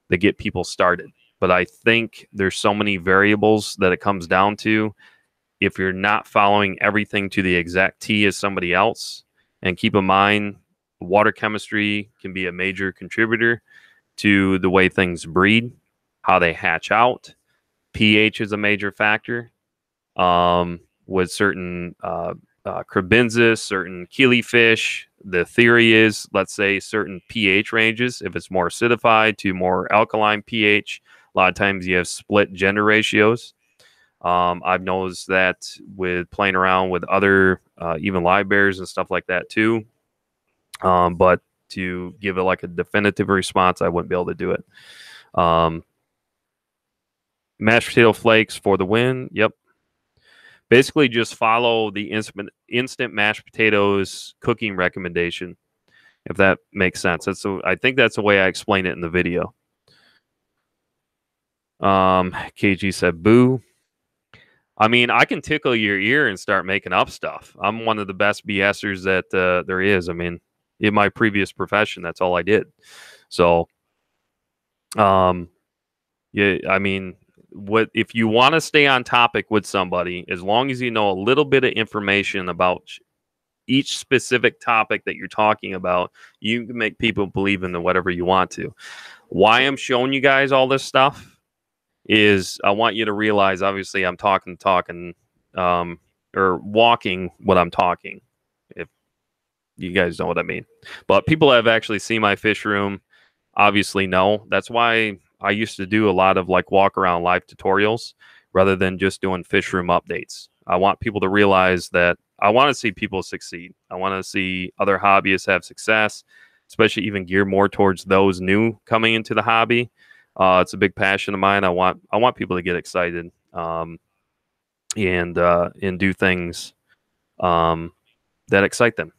that get people started. But I think there's so many variables that it comes down to. If you're not following everything to the exact T as somebody else, and keep in mind, water chemistry can be a major contributor to the way things breed, how they hatch out. pH is a major factor. With certain Cribensis, certain killifish, the theory is, let's say, certain pH ranges. If it's more acidified to more alkaline pH, a lot of times you have split gender ratios. I've noticed that with playing around with other, even live bears and stuff like that too. But to give it like a definitive response, I wouldn't be able to do it. Mashed potato flakes for the win. Yep. Basically, just follow the instant mashed potatoes cooking recommendation, if that makes sense. I think that's the way I explain it in the video. KG said, boo. I mean, I can tickle your ear and start making up stuff. I'm one of the best BSers that there is. I mean, in my previous profession, that's all I did. So, yeah, I mean, if you want to stay on topic with somebody, as long as you know a little bit of information about each specific topic that you're talking about, you can make people believe in whatever you want to. Why I'm showing you guys all this stuff is I want you to realize, obviously, I'm talking, or walking what I'm talking, if you guys know what I mean. But people have actually seen my fish room, obviously know. That's why I used to do a lot of like walk around live tutorials rather than just doing fish room updates. I want people to realize that I want to see people succeed. I want to see other hobbyists have success, especially even geared more towards those new coming into the hobby. It's a big passion of mine. I want people to get excited. and do things that excite them.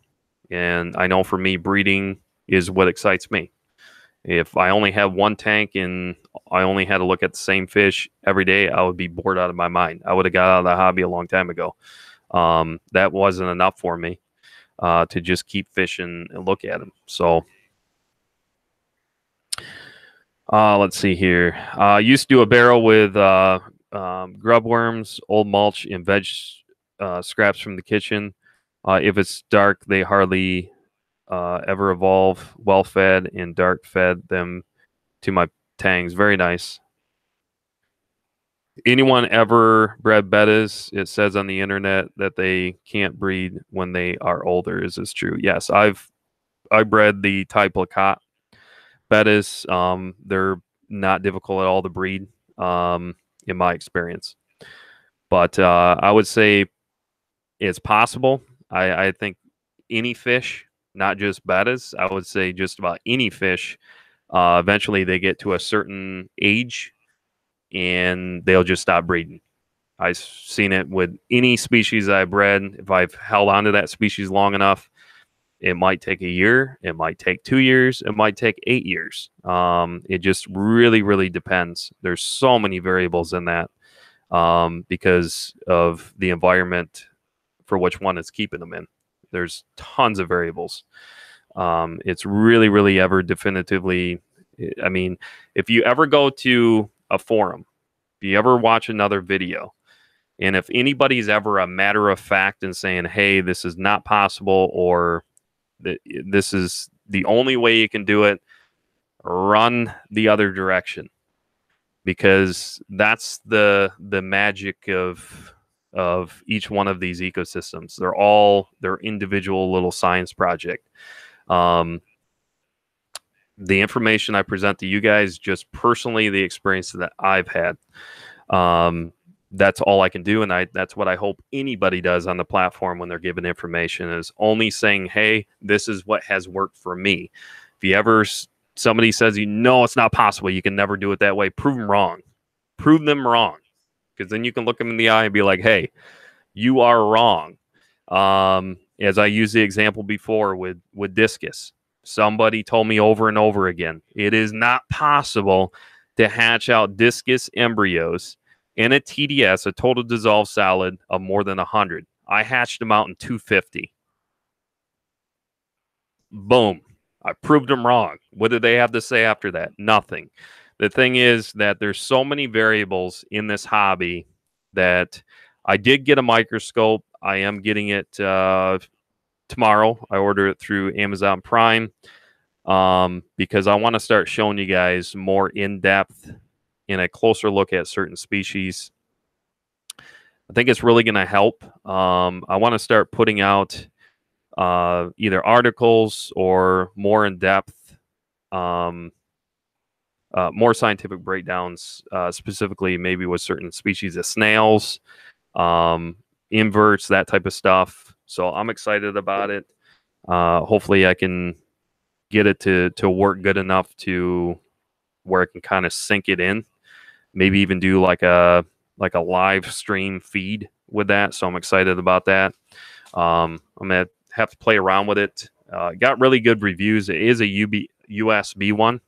And I know for me, breeding is what excites me. If I only had one tank and I only had to look at the same fish every day, I would be bored out of my mind. I would have got out of the hobby a long time ago. That wasn't enough for me to just keep fishing and look at them. So let's see here. I used to do a barrel with grub worms, old mulch, and veg scraps from the kitchen. If it's dark, they hardly ever evolve. Well fed and dark fed them to my tangs. Very nice. Anyone ever bred bettas? It says on the internet that they can't breed when they are older. Is this true? Yes, I bred the Thai plakat bettas. They're not difficult at all to breed, in my experience. But I would say it's possible. I think any fish, not just bettas, I would say just about any fish, eventually they get to a certain age and they'll just stop breeding. I've seen it with any species I've bred. If I've held on to that species long enough, it might take a year, it might take 2 years, it might take 8 years. It just really, really depends. There's so many variables in that because of the environment for which one is keeping them in. There's tons of variables. It's really, really ever definitively. I mean, if you ever go to a forum, if you ever watch another video, and if anybody's ever a matter of fact and saying, hey, this is not possible, or this is the only way you can do it, run the other direction, because that's the magic of each one of these ecosystems. They're all their individual little science project. The information I present to you guys, just personally, the experience that I've had, that's all I can do. And that's what I hope anybody does on the platform when they're given information, is only saying, hey, this is what has worked for me. If you ever, somebody says, it's not possible, you can never do it that way, prove them wrong. Prove them wrong. Because then you can look them in the eye and be like, hey, you are wrong. As I used the example before with discus, somebody told me over and over again, it is not possible to hatch out discus embryos in a TDS, a total dissolved solid, of more than 100. I hatched them out in 250. Boom. I proved them wrong. What did they have to say after that? Nothing. The thing is that there's so many variables in this hobby that I did get a microscope. I am getting it tomorrow. I order it through Amazon Prime because I want to start showing you guys more in-depth and a closer look at certain species. I think it's really going to help. I want to start putting out either articles or more in-depth, more scientific breakdowns, specifically maybe with certain species of snails, inverts, that type of stuff. So I'm excited about it. Hopefully I can get it to work good enough to where I can kind of sink it in. Maybe even do like a live stream feed with that. So I'm excited about that. I'm gonna have to play around with it. Got really good reviews. It is a USB one,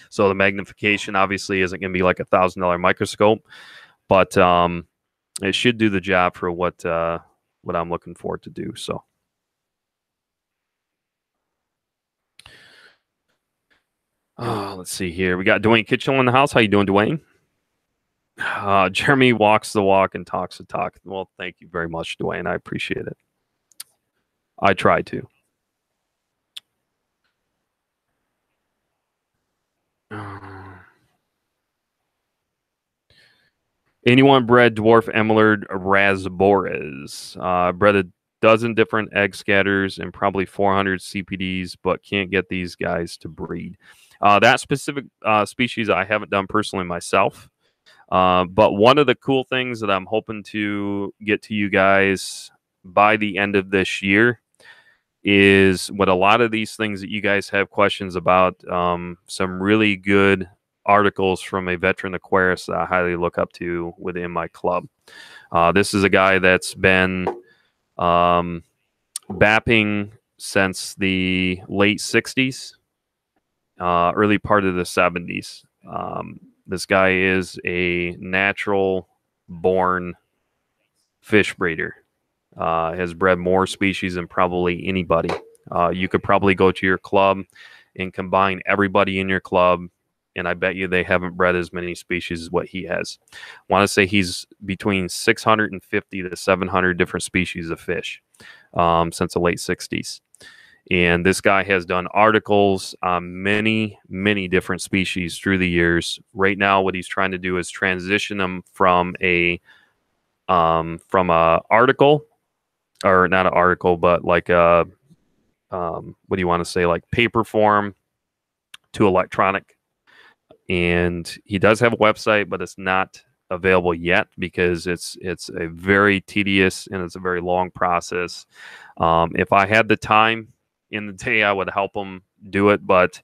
so the magnification obviously isn't going to be like $1,000 microscope, but it should do the job for what I'm looking forward to do. So. Let's see here. We got Dwayne Kitchell in the house. How you doing, Dwayne? Jeremy walks the walk and talks the talk. Well, thank you very much, Dwayne. I appreciate it. I try to. Anyone bred dwarf emerald rasboras? Bred a dozen different egg scatters and probably 400 CPDs, but can't get these guys to breed. That specific species I haven't done personally myself. But one of the cool things that I'm hoping to get to you guys by the end of this year is what a lot of these things that you guys have questions about, some really good articles from a veteran aquarist that I highly look up to within my club. This is a guy that's been bapping since the late 60s, early part of the 70s. This guy is a natural born fish breeder. Has bred more species than probably anybody. You could probably go to your club and combine everybody in your club, and I bet you they haven't bred as many species as what he has. I want to say he's between 650 to 700 different species of fish since the late 60s. And this guy has done articles on many, many different species through the years. Right now, what he's trying to do is transition them from a article, or not an article, but like a what do you want to say, like paper form to electronic. And he does have a website, but it's not available yet because it's a very tedious and it's a very long process. If I had the time in the day, I would help him do it, but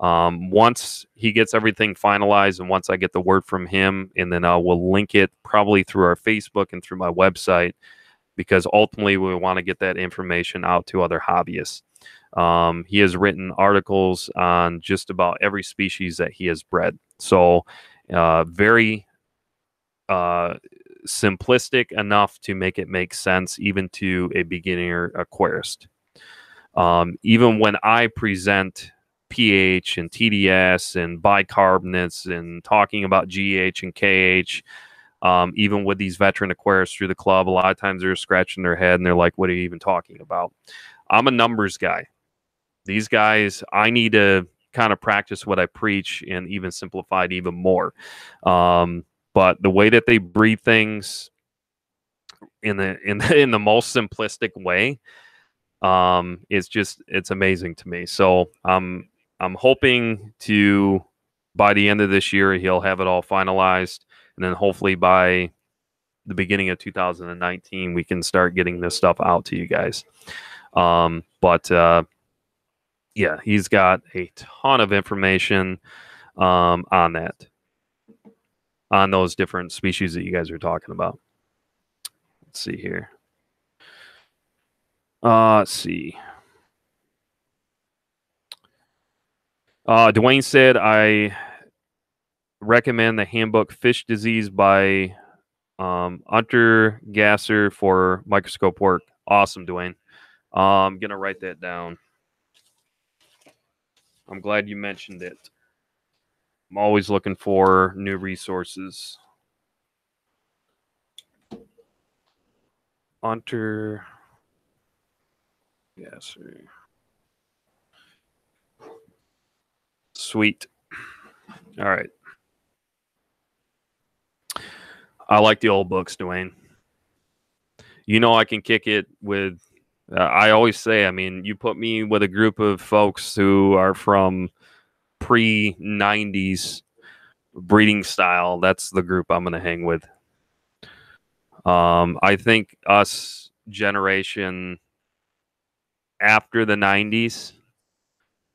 once he gets everything finalized and once I get the word from him, and then I will link it probably through our Facebook and through my website, because ultimately we want to get that information out to other hobbyists. He has written articles on just about every species that he has bred. So very simplistic enough to make it make sense even to a beginner aquarist. Even when I present pH and TDS and bicarbonates and talking about GH and KH, even with these veteran aquarists through the club, a lot of times they're scratching their head and they're like, what are you even talking about? I'm a numbers guy. These guys, I need to kind of practice what I preach and even simplify it even more. But the way that they breed things in the most simplistic way, it's amazing to me. So I'm hoping to, by the end of this year, he'll have it all finalized, and then hopefully by the beginning of 2019 we can start getting this stuff out to you guys. Yeah, he's got a ton of information on those different species that you guys are talking about. Let's see here. Let's see. Dwayne said, I recommend the handbook Fish Disease by Untergasser for microscope work. Awesome, Dwayne. I'm going to write that down. I'm glad you mentioned it. I'm always looking for new resources. Untergasser. Sweet. All right. I like the old books, Dwayne. You know I can kick it with, I always say, I mean, you put me with a group of folks who are from pre-90s breeding style, that's the group I'm going to hang with. I think us generation after the 90s,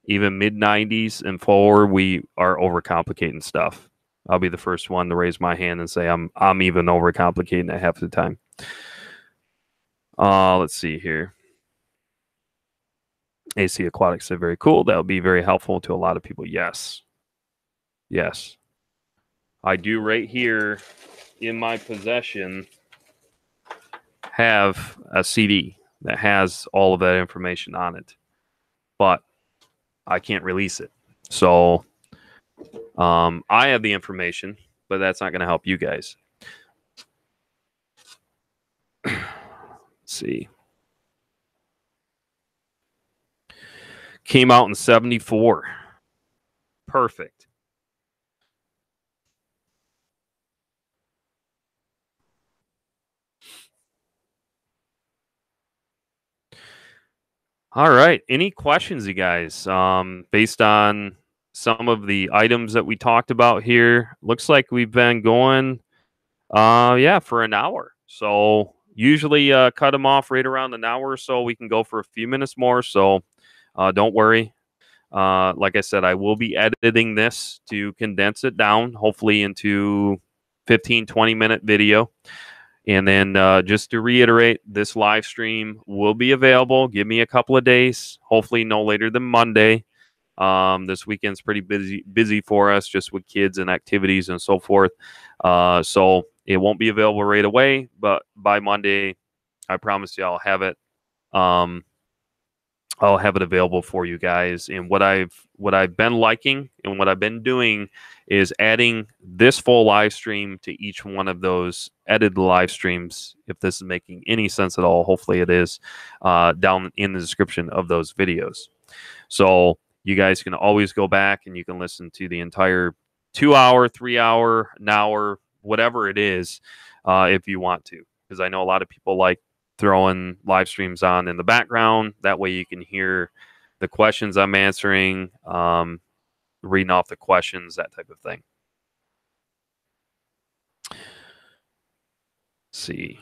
even mid-90s and forward, we are overcomplicating stuff. I'll be the first one to raise my hand and say I'm even overcomplicating it half the time. Let's see here. AC Aquatics said, very cool. That would be very helpful to a lot of people. Yes. Yes. I do right here in my possession have a CD that has all of that information on it, but I can't release it. So I have the information, but that's not going to help you guys. Let's see. Came out in 74. Perfect. All right. Any questions, you guys? Based on some of the items that we talked about here, looks like we've been going, yeah, for an hour. So usually cut them off right around an hour or so. We can go for a few minutes more. So don't worry. Like I said, I will be editing this to condense it down, hopefully into 15, 20-minute video. And then just to reiterate, this live stream will be available. Give me a couple of days, hopefully no later than Monday. This weekend's pretty busy for us, just with kids and activities and so forth. So it won't be available right away, but by Monday, I promise you I'll have it. I'll have it available for you guys. And what I've been liking and what I've been doing is adding this full live stream to each one of those edited live streams. If this is making any sense at all, hopefully it is, down in the description of those videos. So you guys can always go back and you can listen to the entire 2 hour, 3 hour, an hour, whatever it is, if you want to, because I know a lot of people like throwing live streams on in the background. That way you can hear the questions I'm answering, reading off the questions, that type of thing. Let's see.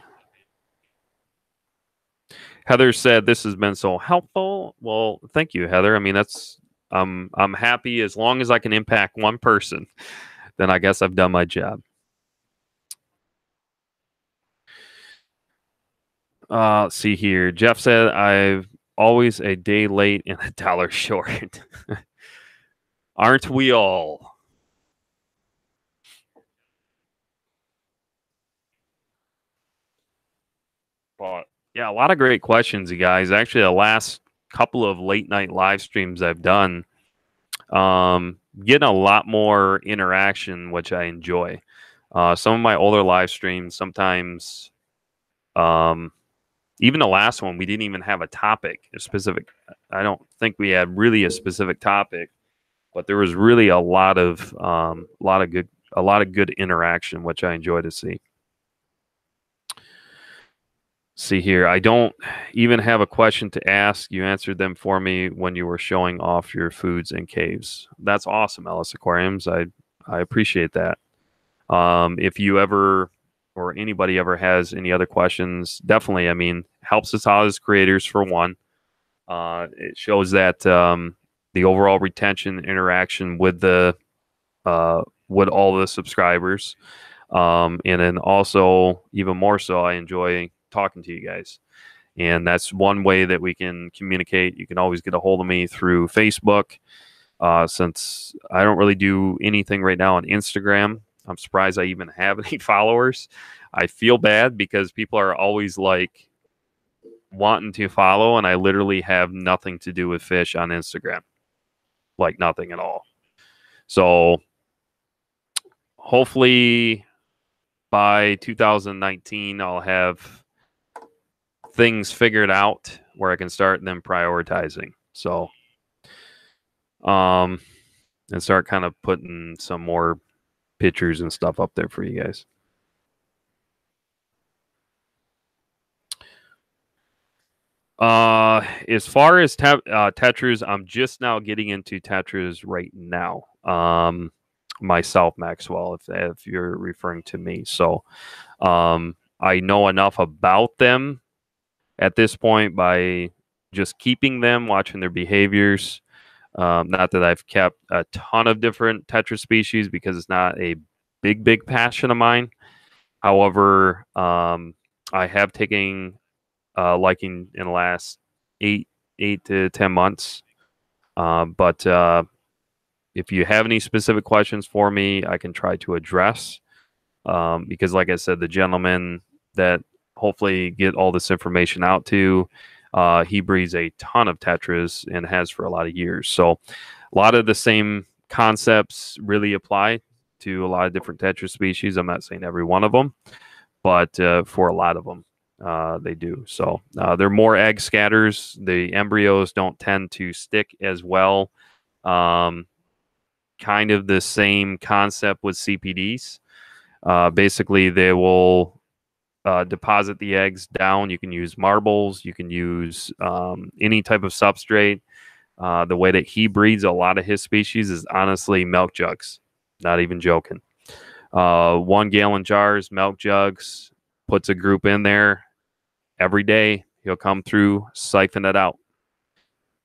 Heather said this has been so helpful. Well, thank you, Heather. I mean, that's I'm happy as long as I can impact one person, then I guess I've done my job. Let's see here. Jeff said I've always a day late and a dollar short. Aren't we all? But yeah, a lot of great questions, you guys. Actually, the last couple of late night live streams I've done, getting a lot more interaction, which I enjoy. Some of my older live streams, sometimes, even the last one, we didn't even have a topic, a specific. I don't think we had really a specific topic, but there was really a lot of good interaction, which I enjoy to see. See here, I don't even have a question to ask. You answered them for me when you were showing off your foods and caves. That's awesome, Ellis Aquariums. I appreciate that. If you ever or anybody ever has any other questions, definitely, I mean, helps us out as creators for one. It shows that the overall retention interaction with the with all the subscribers, and then also even more so, I enjoy talking to you guys, and that's one way that we can communicate. You can always get a hold of me through Facebook. Since I don't really do anything right now on Instagram, I'm surprised I even have any followers. I feel bad because people are always like wanting to follow, and I literally have nothing to do with fish on Instagram, like nothing at all. So hopefully by 2019, I'll have things figured out where I can start them prioritizing. So, and start kind of putting some more pictures and stuff up there for you guys. As far as tetras, I'm just now getting into tetras right now. Myself, Maxwell, if you're referring to me. So, I know enough about them at this point by just keeping them, watching their behaviors. Not that I've kept a ton of different tetra species because it's not a big passion of mine. However, I have taken liking in the last 8 to 10 months. But if you have any specific questions for me, I can try to address. Because like I said, the gentleman that hopefully get all this information out to, he breeds a ton of tetras and has for a lot of years. So a lot of the same concepts really apply to a lot of different tetra species. I'm not saying every one of them, but for a lot of them, they do. So they're more egg scatters. The embryos don't tend to stick as well. Kind of the same concept with CPDs. Basically, they will deposit the eggs down. You can use marbles. You can use any type of substrate. The way that he breeds a lot of his species is honestly milk jugs. Not even joking. 1 gallon jars, milk jugs, puts a group in there every day. He'll come through, siphon it out.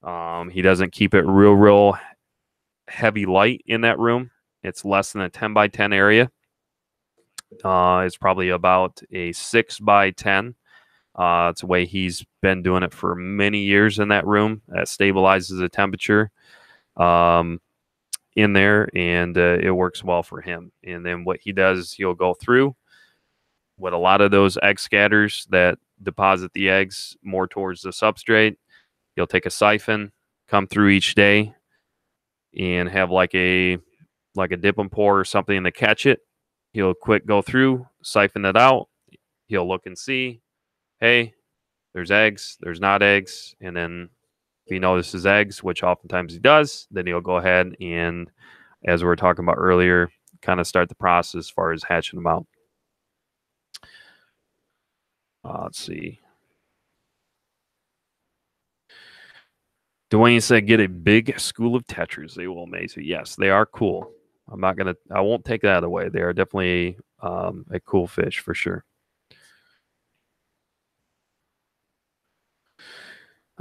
He doesn't keep it real heavy light in that room. It's less than a 10 by 10 area. It's probably about a 6 by 10. It's the way he's been doing it for many years in that room. That stabilizes the temperature in there, and it works well for him. And then what he does, he'll go through with a lot of those egg scatters that deposit the eggs more towards the substrate. He'll take a siphon, come through each day, and have like a dip and pour or something to catch it. He'll quick go through, siphon it out. He'll look and see, hey, there's eggs, there's not eggs. And then if he notices eggs, which oftentimes he does, then he'll go ahead and, as we were talking about earlier, kind of start the process as far as hatching them out. Let's see. Dwayne said, get a big school of tetras. They will amaze you. Yes, they are cool. I won't take that away. They are definitely a cool fish for sure.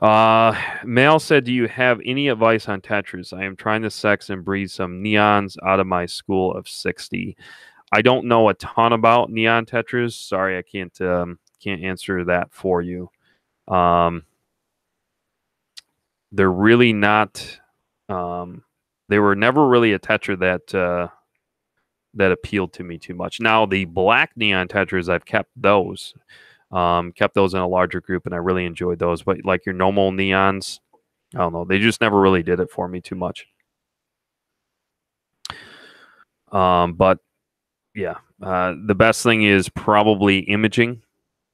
Male said, do you have any advice on tetras? I am trying to sex and breed some neons out of my school of 60. I don't know a ton about neon tetras. Sorry, I can't answer that for you. They're really not. They were never really a tetra that appealed to me too much. Now the black neon tetras, I've kept those. Kept those in a larger group, and I really enjoyed those. But like your normal neons, I don't know. They just never really did it for me too much. But yeah, the best thing is probably imaging.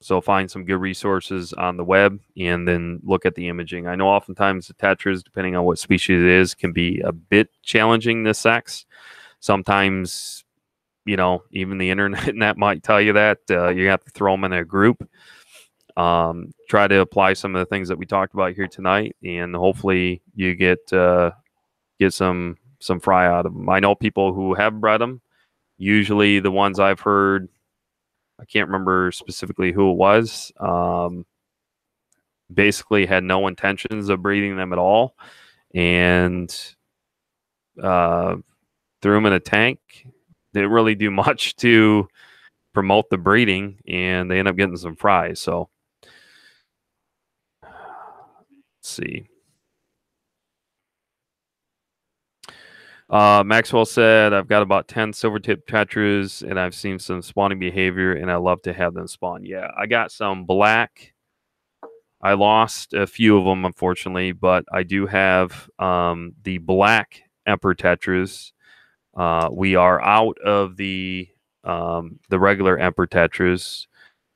So find some good resources on the web and then look at the imaging. I know oftentimes the tetras, depending on what species it is, can be a bit challenging to sex. Sometimes, even the internet might tell you that. You have to throw them in a group. Try to apply some of the things that we talked about here tonight, and hopefully you get some fry out of them. I know people who have bred them. Usually the ones I've heard, I can't remember specifically who it was, basically had no intentions of breeding them at all, and threw them in a tank. Didn't really do much to promote the breeding, and they end up getting some fries. So let's see. Maxwell said, I've got about 10 silver-tip tetras, and I've seen some spawning behavior, and I love to have them spawn. Yeah, I got some black. I lost a few of them, unfortunately, but I do have the black emperor tetras. We are out of the regular emperor tetras.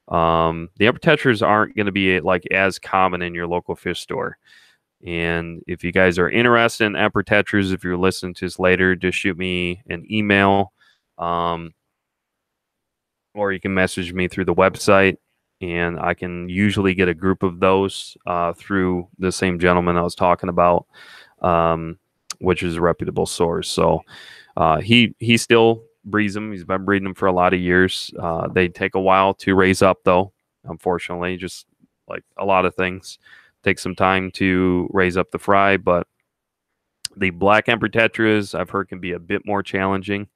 The emperor tetras aren't going to be like as common in your local fish store. And if you guys are interested in emperor tetras, if you're listening to this later, just shoot me an email, or you can message me through the website, and I can usually get a group of those through the same gentleman I was talking about, which is a reputable source. So he still breeds them. He's been breeding them for a lot of years. They take a while to raise up, though, unfortunately, just like a lot of things. Take some time to raise up the fry, but the black emperor tetras I've heard can be a bit more challenging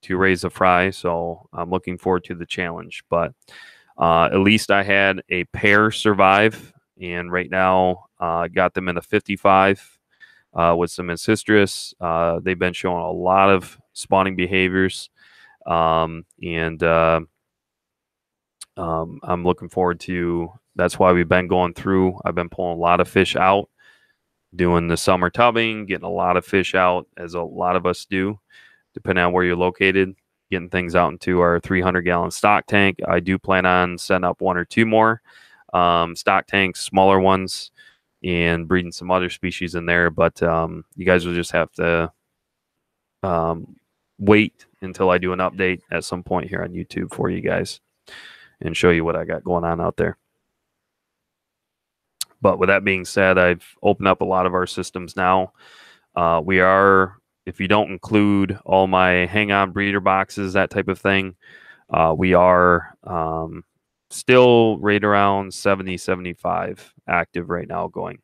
to raise a fry, so I'm looking forward to the challenge. But at least I had a pair survive, and right now I got them in a 55 with some ancistrus. They've been showing a lot of spawning behaviors, and I'm looking forward to. That's why we've been going through. I've been pulling a lot of fish out, doing the summer tubbing, getting a lot of fish out, as a lot of us do, depending on where you're located, getting things out into our 300-gallon stock tank. I do plan on setting up 1 or 2 more stock tanks, smaller ones, and breeding some other species in there. But you guys will just have to wait until I do an update at some point here on YouTube for you guys and show you what I got going on out there. But with that being said, I've opened up a lot of our systems now. We are, if you don't include all my hang-on breeder boxes, that type of thing, we are still right around 70, 75 active right now going.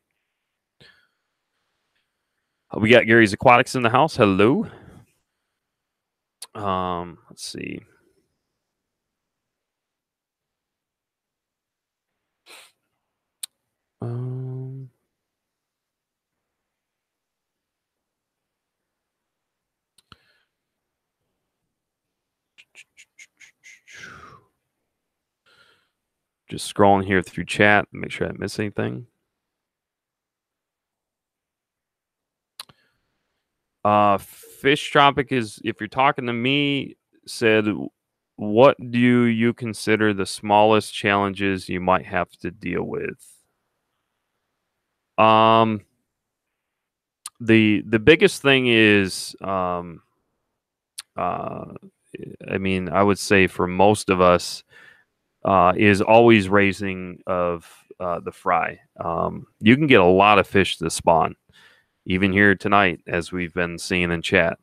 We got Gary's Aquatics in the house. Hello. Let's see. Just scrolling here through chat, make sure I didn't miss anything. Fish Tropic is, if you're talking to me, said, what do you consider the smallest challenges you might have to deal with? The biggest thing is, I mean, I would say for most of us, is always raising of the fry. You can get a lot of fish to spawn. Even here tonight, as we've been seeing in chat,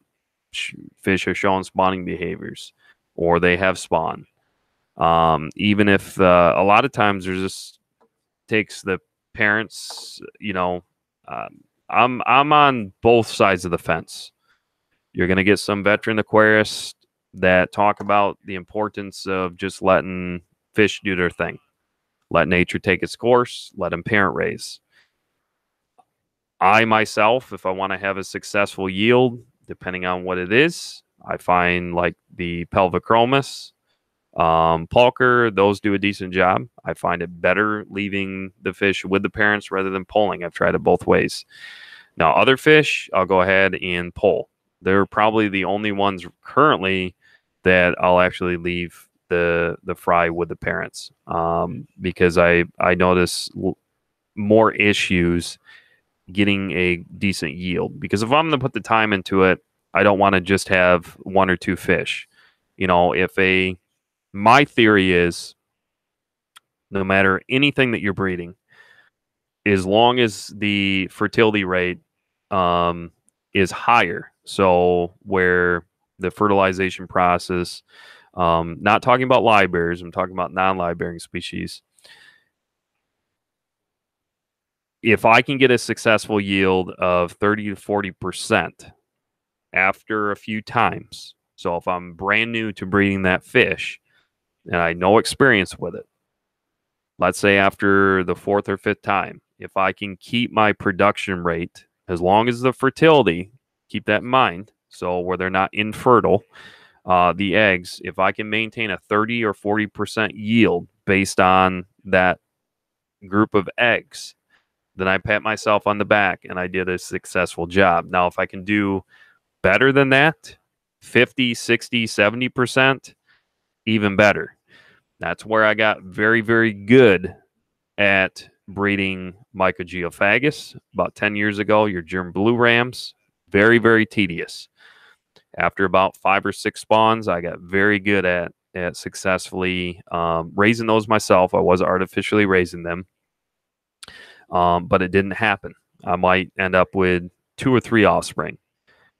fish are showing spawning behaviors, or they have spawned. Even if a lot of times there's just takes the parents, you know, I'm on both sides of the fence. You're going to get some veteran aquarists that talk about the importance of just letting fish do their thing, let nature take its course, let them parent raise. I myself, if I want to have a successful yield, depending on what it is, I find like the Pelvichromis, Pulker, those do a decent job. I find it better leaving the fish with the parents rather than pulling. I've tried it both ways. Now, other fish, I'll go ahead and pull. They're probably the only ones currently that I'll actually leave the fry with the parents, because I notice more issues getting a decent yield. Because if I'm going to put the time into it, I don't want to just have one or two fish. You know, my theory is no matter anything that you're breeding, as long as the fertility rate is higher, so where the fertilization process, not talking about live bearers, I'm talking about non-live bearing species. If I can get a successful yield of 30 to 40% after a few times, so if I'm brand new to breeding that fish and I no experience with it, let's say after the fourth or fifth time, if I can keep my production rate, as long as the fertility, keep that in mind, so where they're not infertile, the eggs, if I can maintain a 30 or 40% yield based on that group of eggs, then I pat myself on the back and I did a successful job. Now, if I can do better than that, 50, 60, 70%, even better. That's where I got very, very good at breeding Mycogeophagus about 10 years ago, your germ blue rams. Very, very tedious. After about 5 or 6 spawns, I got very good at successfully raising those myself. I was artificially raising them, but it didn't happen. I might end up with 2 or 3 offspring,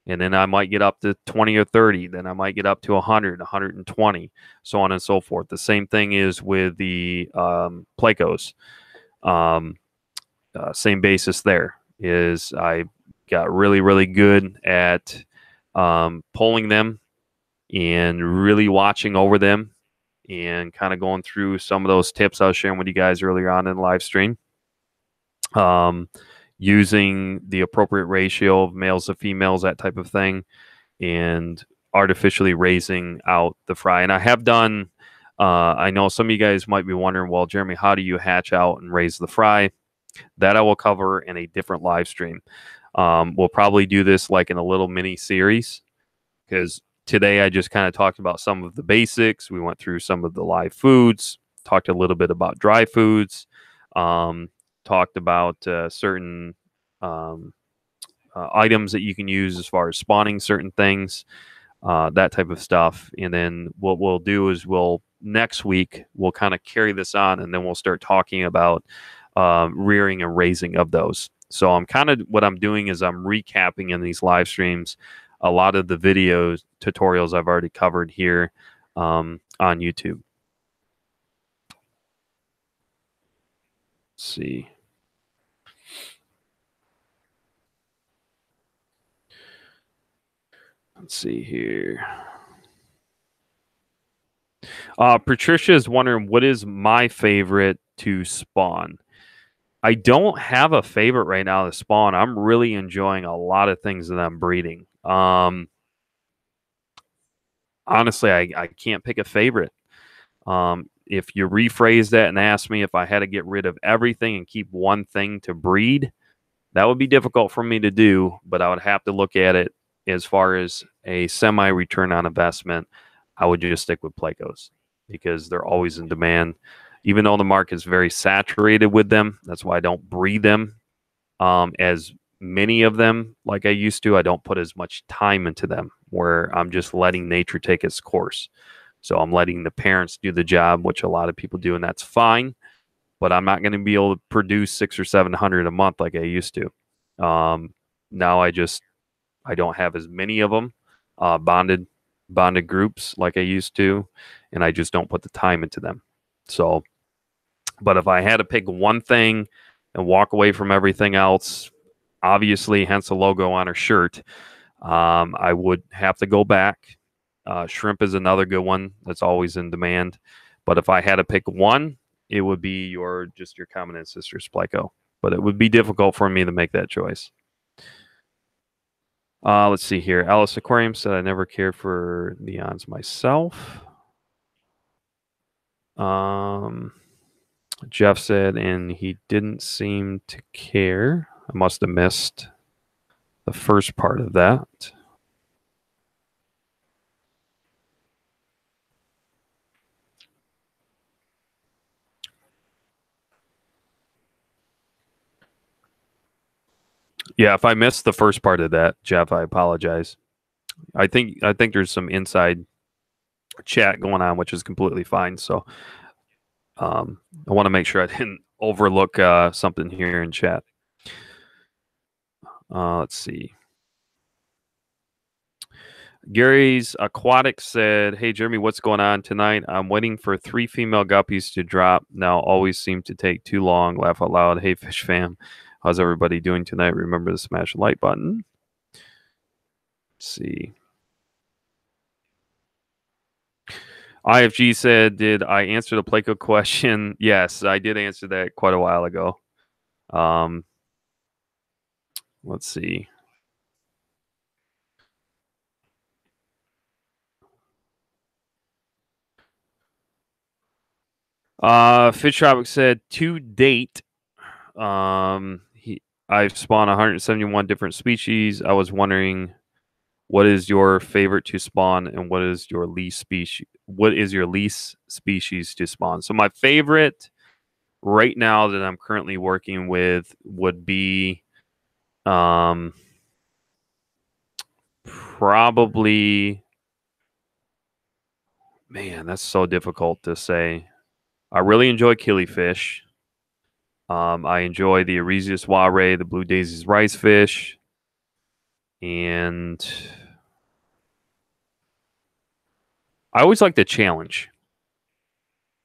and then I might get up to 20 or 30. Then I might get up to 100, 120, so on and so forth. The same thing is with the Placos. Same basis there is I got really, really good at pulling them and really watching over them and kind of going through some of those tips I was sharing with you guys earlier on in the live stream. Using the appropriate ratio of males to females, that type of thing, and artificially raising out the fry. And I have done, I know some of you guys might be wondering, well, Jeremy, how do you hatch out and raise the fry? That I will cover in a different live stream. We'll probably do this like in a little mini series, because today I just kind of talked about some of the basics. We went through some of the live foods, talked a little bit about dry foods, talked about certain items that you can use as far as spawning certain things, that type of stuff. And then what we'll do is next week we'll kind of carry this on, and then we'll start talking about rearing and raising of those. So what I'm doing is I'm recapping in these live streams a lot of the video tutorials I've already covered here on YouTube. Let's see. Let's see here. Patricia is wondering what is my favorite to spawn. I don't have a favorite right now to spawn. I'm really enjoying a lot of things that I'm breeding. Honestly, I can't pick a favorite. If you rephrase that and ask me if I had to get rid of everything and keep one thing to breed, that would be difficult for me to do, but I would have to look at it as far as a semi return on investment. I would just stick with Plecos because they're always in demand. Even though the market is very saturated with them, that's why I don't breed them as many of them like I used to. I don't put as much time into them where I'm just letting nature take its course. So I'm letting the parents do the job, which a lot of people do, and that's fine. But I'm not going to be able to produce 600 or 700 a month like I used to. Now I don't have as many of them bonded groups like I used to, and I just don't put the time into them. So, but if I had to pick one thing and walk away from everything else, obviously, hence the logo on her shirt, I would have to go back. Shrimp is another good one that's always in demand. But if I had to pick one, it would be your common ancestors Pleco. But it would be difficult for me to make that choice. Let's see here. Alice Aquarium said I never cared for neons myself. Jeff said, and he didn't seem to care. I must have missed the first part of that. Yeah, if I missed the first part of that, Jeff, I apologize. I think there's some inside chat going on, which is completely fine. So I want to make sure I didn't overlook something here in chat. Let's see. Gary's Aquatic said, "Hey Jeremy, what's going on tonight? I'm waiting for 3 female guppies to drop. Now always seem to take too long. Laugh out loud. Hey Fish Fam, how's everybody doing tonight? Remember to smash the like button." Let's see. IFG said, "Did I answer the Pleco question?" Yes, I did answer that quite a while ago. Let's see. Fish Tropic said, to date, I've spawned 171 different species. I was wondering, what is your favorite to spawn, and what is your least species? What is your least species to spawn? So my favorite right now that I'm currently working with would be, probably. Man, that's so difficult to say. I really enjoy killifish. I enjoy the Arrhesius ware, the Blue Daisies rice fish, and I always like the challenge.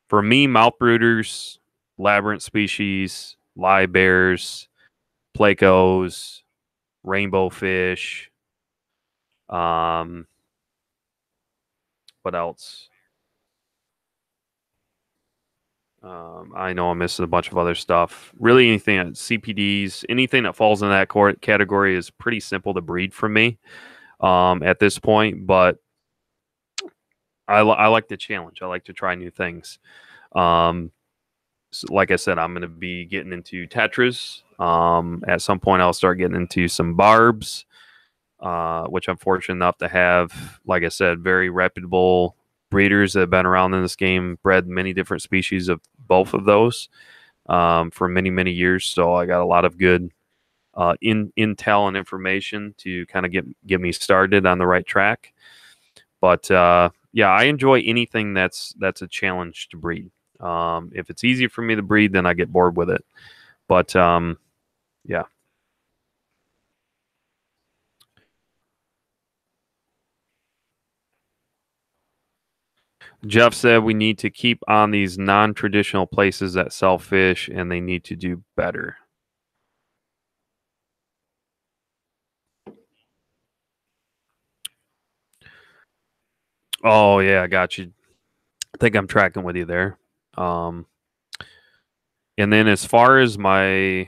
For me, mouth brooders, labyrinth species, live bears, plecos, rainbow fish. What else? I know I'm missing a bunch of other stuff. Really, anything CPDs, anything that falls in that category is pretty simple to breed for me at this point. But I like the challenge. I like to try new things. So like I said, I'm going to be getting into tetras. At some point, I'll start getting into some barbs, which I'm fortunate enough to have, like I said, very reputable breeders that have been around in this game, bred many different species of both of those for many, many years. So I got a lot of good intel and information to kind of get me started on the right track. But yeah, I enjoy anything that's a challenge to breed. If it's easy for me to breed, then I get bored with it. But yeah. Jeff said we need to keep on these non-traditional places that sell fish, and they need to do better. Oh yeah, I got you. I think I'm tracking with you there. Um, and then as far as my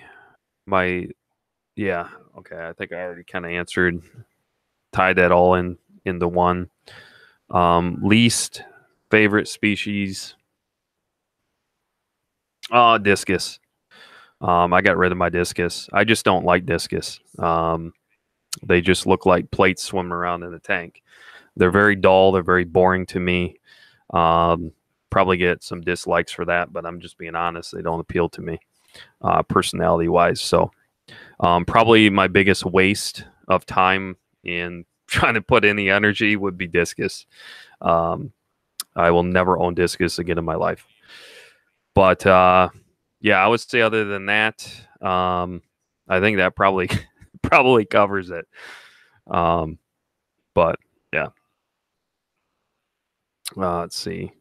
yeah, okay, I think I already kind of answered, tied that all in into one. Least favorite species, discus. I got rid of my discus. I just don't like discus. They just look like plates swimming around in a tank. They're very dull. They're very boring to me. Um, Probably get some dislikes for that, but I'm just being honest. They don't appeal to me, personality wise. So probably my biggest waste of time in trying to put any energy would be discus. Um, I will never own discus again in my life. But yeah, I would say other than that, I think that probably probably covers it. But yeah, let's see.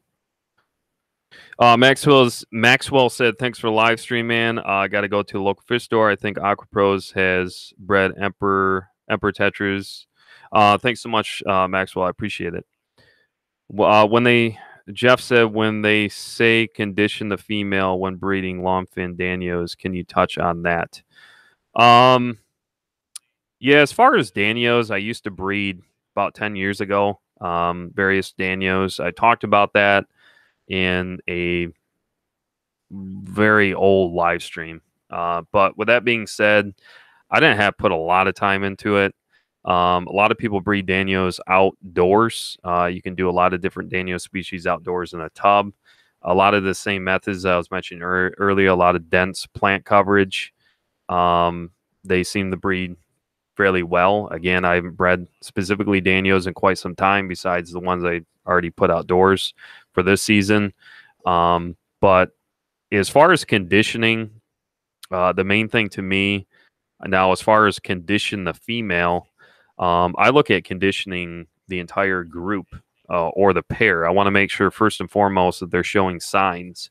Maxwell said, "Thanks for the live stream, man. I got to go to the local fish store. I think Aqua Pros has bred Emperor Tetras. Thanks so much, Maxwell. I appreciate it. When they Jeff said when they say condition the female when breeding longfin Danios, can you touch on that? Um, yeah, as far as Danios, I used to breed about 10 years ago. Various Danios. I talked about that in a very old live stream. But with that being said, I didn't have put a lot of time into it. A lot of people breed Danios outdoors. You can do a lot of different Danio species outdoors in a tub. A lot of the same methods I was mentioning earlier, a lot of dense plant coverage. They seem to breed fairly well. Again, I haven't bred specifically Danios in quite some time, besides the ones I already put outdoors for this season. But as far as conditioning, the main thing to me now, as far as condition the female, I look at conditioning the entire group or the pair. I want to make sure first and foremost that they're showing signs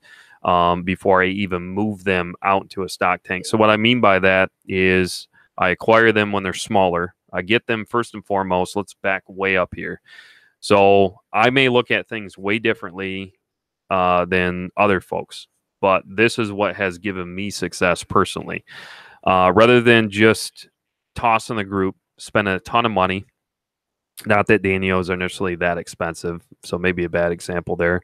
before I even move them out into a stock tank. So what I mean by that is I acquire them when they're smaller. I get them first and foremost. Let's back way up here. So I may look at things way differently than other folks, but this is what has given me success personally. Rather than just tossing the group, spending a ton of money. Not that Danios are necessarily that expensive, so maybe a bad example there.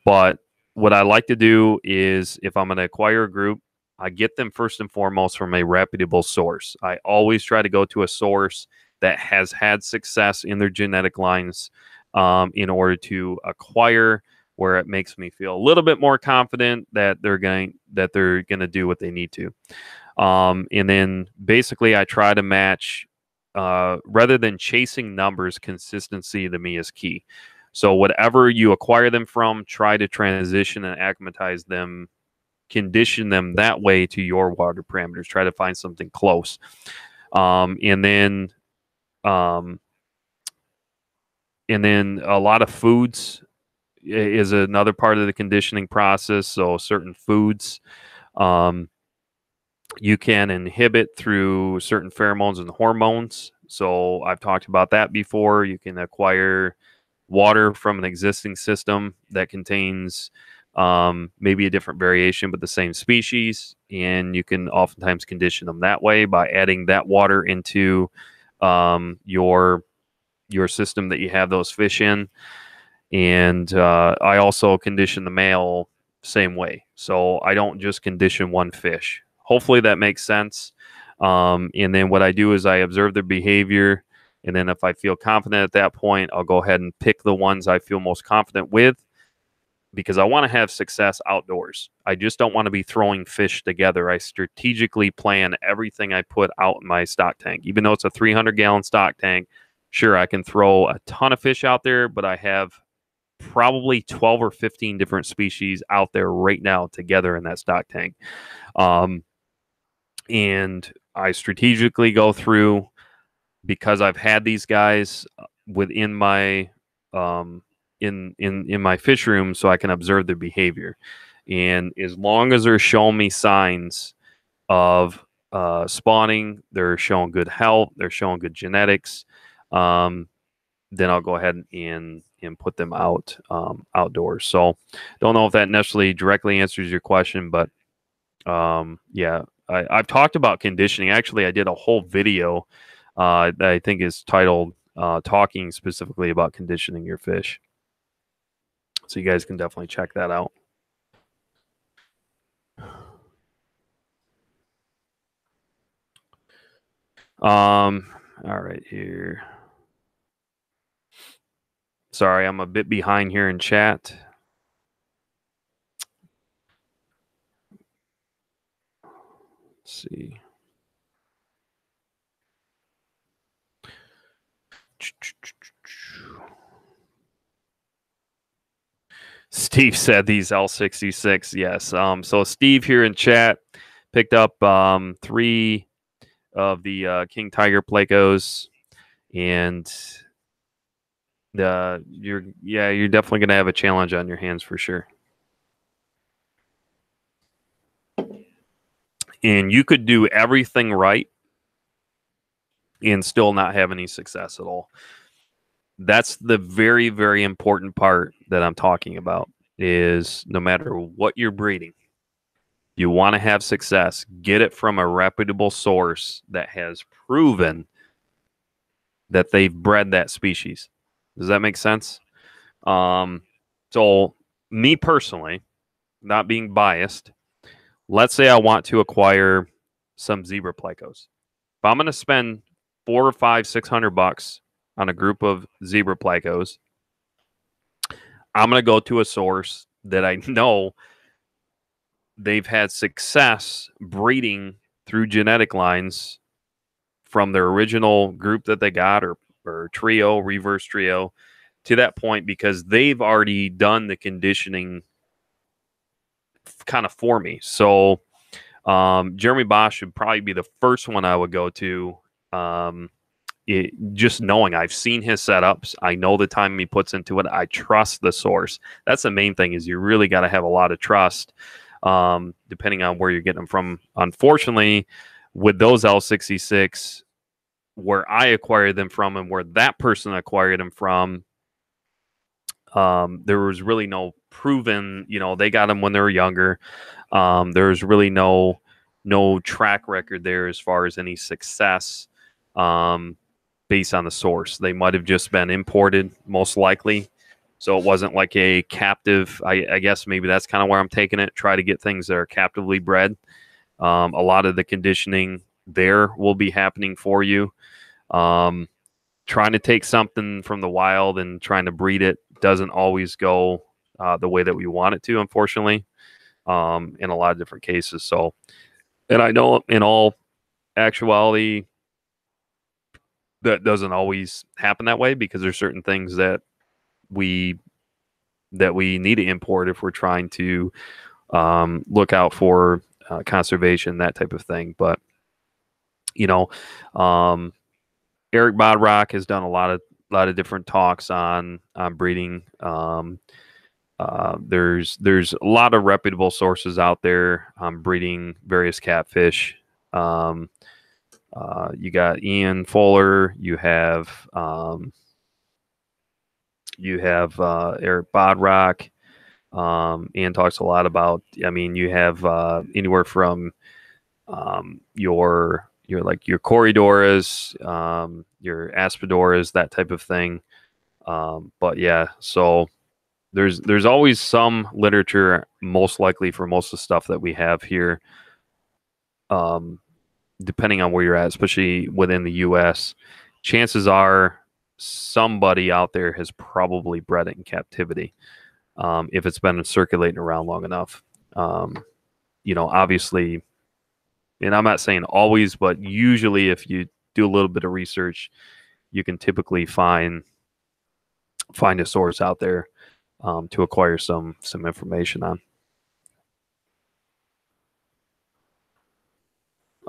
But what I like to do is if I'm going to acquire a group, I get them first and foremost from a reputable source. I always try to go to a source that has had success in their genetic lines in order to acquire, where it makes me feel a little bit more confident that they're going to do what they need to. And then basically I try to match rather than chasing numbers. Consistency to me is key. So whatever you acquire them from, try to transition and acclimatize them, condition them that way to your water parameters. Try to find something close. And then a lot of foods is another part of the conditioning process. So certain foods you can inhibit through certain pheromones and hormones. So I've talked about that before. You can acquire water from an existing system that contains maybe a different variation but the same species, and you can oftentimes condition them that way by adding that water into your system that you have those fish in. And I also condition the male same way, so I don't just condition one fish. Hopefully that makes sense. And then what I do is I observe their behavior. And then if I feel confident at that point, I'll go ahead and pick the ones I feel most confident with, because I want to have success outdoors. I just don't want to be throwing fish together. I strategically plan everything I put out in my stock tank. Even though it's a 300-gallon stock tank, sure, I can throw a ton of fish out there, but I have probably 12 or 15 different species out there right now together in that stock tank. And I strategically go through, because I've had these guys within my in my fish room, so I can observe their behavior. And as long as they're showing me signs of spawning, they're showing good health, they're showing good genetics, then I'll go ahead and and put them out outdoors. So don't know if that necessarily directly answers your question, but yeah, I've talked about conditioning. Actually, I did a whole video that I think is titled talking specifically about conditioning your fish. So you guys can definitely check that out. All right here. Sorry, I'm a bit behind here in chat. Let's see. Steve said these L66. Yes. So Steve here in chat picked up 3 of the King Tiger Plecos, and you're definitely gonna have a challenge on your hands for sure. And you could do everything right and still not have any success at all. That's the very, very important part that I'm talking about, is no matter what you're breeding, you want to have success, get it from a reputable source that has proven that they've bred that species. Does that make sense? So me personally, not being biased, let's say I want to acquire some zebra plecos. If I'm going to spend $400 or $600 on a group of zebra plecos, I'm going to go to a source that I know they've had success breeding through genetic lines from their original group that they got, or trio, reverse trio, to that point, because they've already done the conditioning kind of for me. So Jeremy Bosch would probably be the first one I would go to. Just knowing I've seen his setups, I know the time he puts into it. I trust the source. That's the main thing, is you really got to have a lot of trust, depending on where you're getting them from. Unfortunately, with those L66, where I acquired them from and where that person acquired them from, there was really no proven, they got them when they were younger. There's really no track record there as far as any success based on the source. They might have just been imported, most likely. So it wasn't like a captive. I guess maybe that's kind of where I'm taking it. Try to get things that are captively bred. A lot of the conditioning there will be happening for you. Trying to take something from the wild and trying to breed it doesn't always go the way that we want it to, unfortunately, in a lot of different cases. So, and I know in all actuality, that doesn't always happen that way, because there's certain things that we need to import if we're trying to look out for conservation, that type of thing. But Eric Bodrock has done a lot of different talks on breeding. There's a lot of reputable sources out there on breeding various catfish. You got Ian Fuller. You have Eric Bodrock. Ian talks a lot about. I mean, you have anywhere from your Corridoras, your Aspidoras, that type of thing. But yeah, so there's always some literature, most likely, for most of the stuff that we have here. Depending on where you're at, especially within the U.S., chances are somebody out there has probably bred it in captivity, if it's been circulating around long enough. Obviously, and I'm not saying always, but usually if you do a little bit of research, you can typically find a source out there to acquire some information on.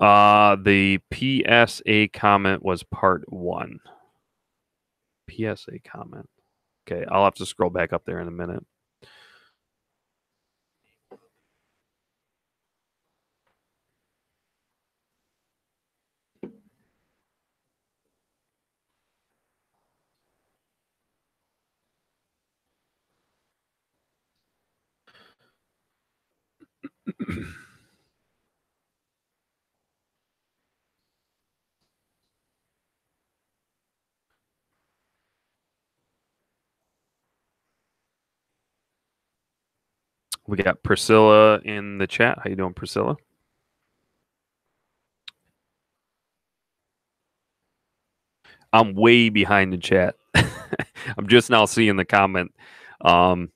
The PSA comment was part 1. PSA comment. Okay, I'll have to scroll back up there in a minute. We got Priscilla in the chat. How you doing, Priscilla? I'm way behind the chat. I'm just now seeing the comment.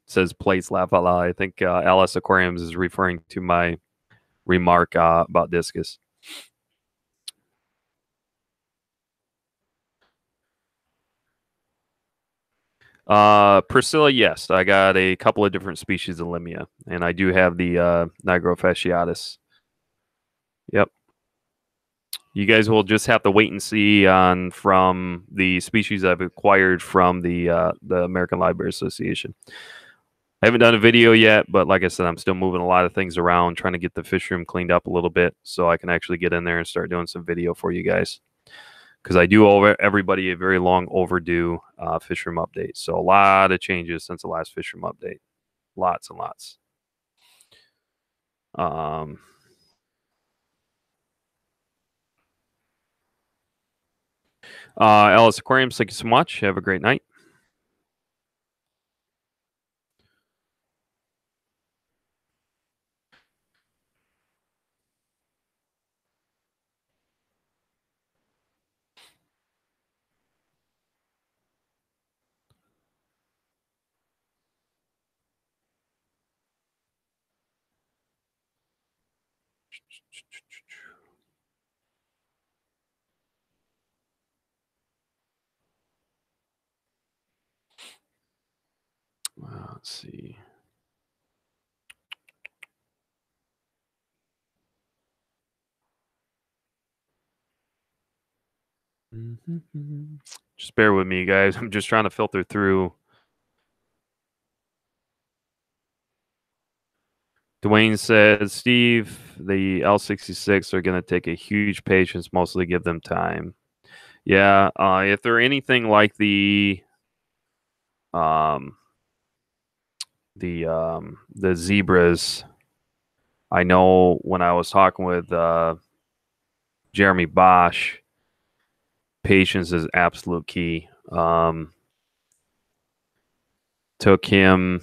Says plates laugh out loud. I think Alice Aquariums is referring to my remark about discus. Priscilla, yes, I got a couple of different species of Limia, and I do have the Nigrofasciatus. Yep. You guys will just have to wait and see on from the species I've acquired from the American Library Association. I haven't done a video yet, but like I said, I'm still moving a lot of things around, trying to get the fish room cleaned up a little bit so I can actually get in there and start doing some video for you guys. Because I do owe everybody a very long overdue fish room update. So a lot of changes since the last fish room update. Lots and lots. Alice Aquariums, thank you so much. Have a great night. Let's see. Just bear with me, guys. I'm just trying to filter through. Dwayne says, Steve, the L66 are going to take a huge patience, mostly give them time. Yeah, if they're anything like the zebras, I know when I was talking with Jeremy Bosch, patience is absolute key. Took him,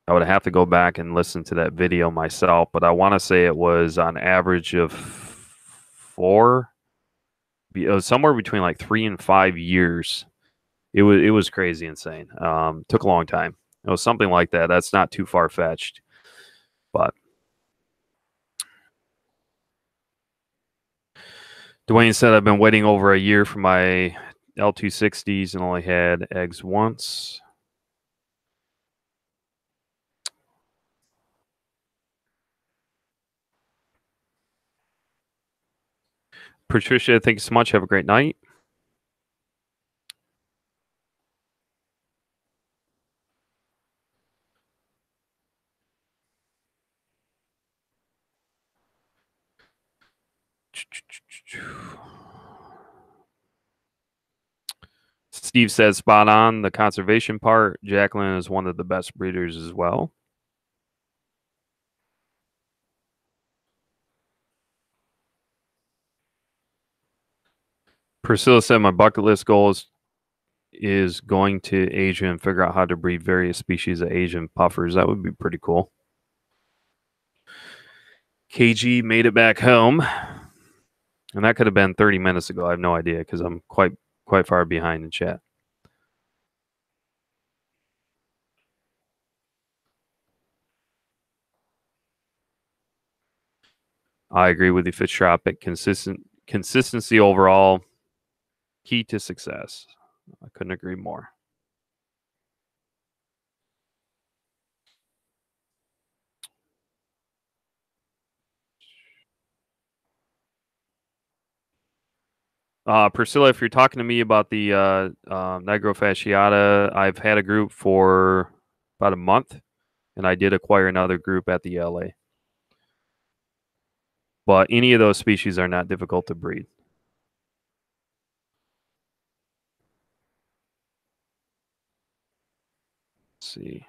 I would have to go back and listen to that video myself, but I want to say it was on average of somewhere between like 3 and 5 years. It was crazy insane. Took a long time. It was something like that. That's not too far fetched, but Dwayne said I've been waiting over a year for my L260s and only had eggs once. Patricia, thank you so much. Have a great night. Steve says spot on the conservation part. Jacqueline is one of the best breeders as well. Priscilla said my bucket list goal is going to Asia and figure out how to breed various species of Asian puffers. That would be pretty cool. KG made it back home, and that could have been 30 minutes ago. I have no idea because I'm quite far behind in chat. I agree with you, Fitztropic. Consistency overall, key to success. I couldn't agree more. Priscilla, if you're talking to me about the Nigrofasciata, I've had a group for about a month, and I did acquire another group at the LA. But any of those species are not difficult to breed. Let's see.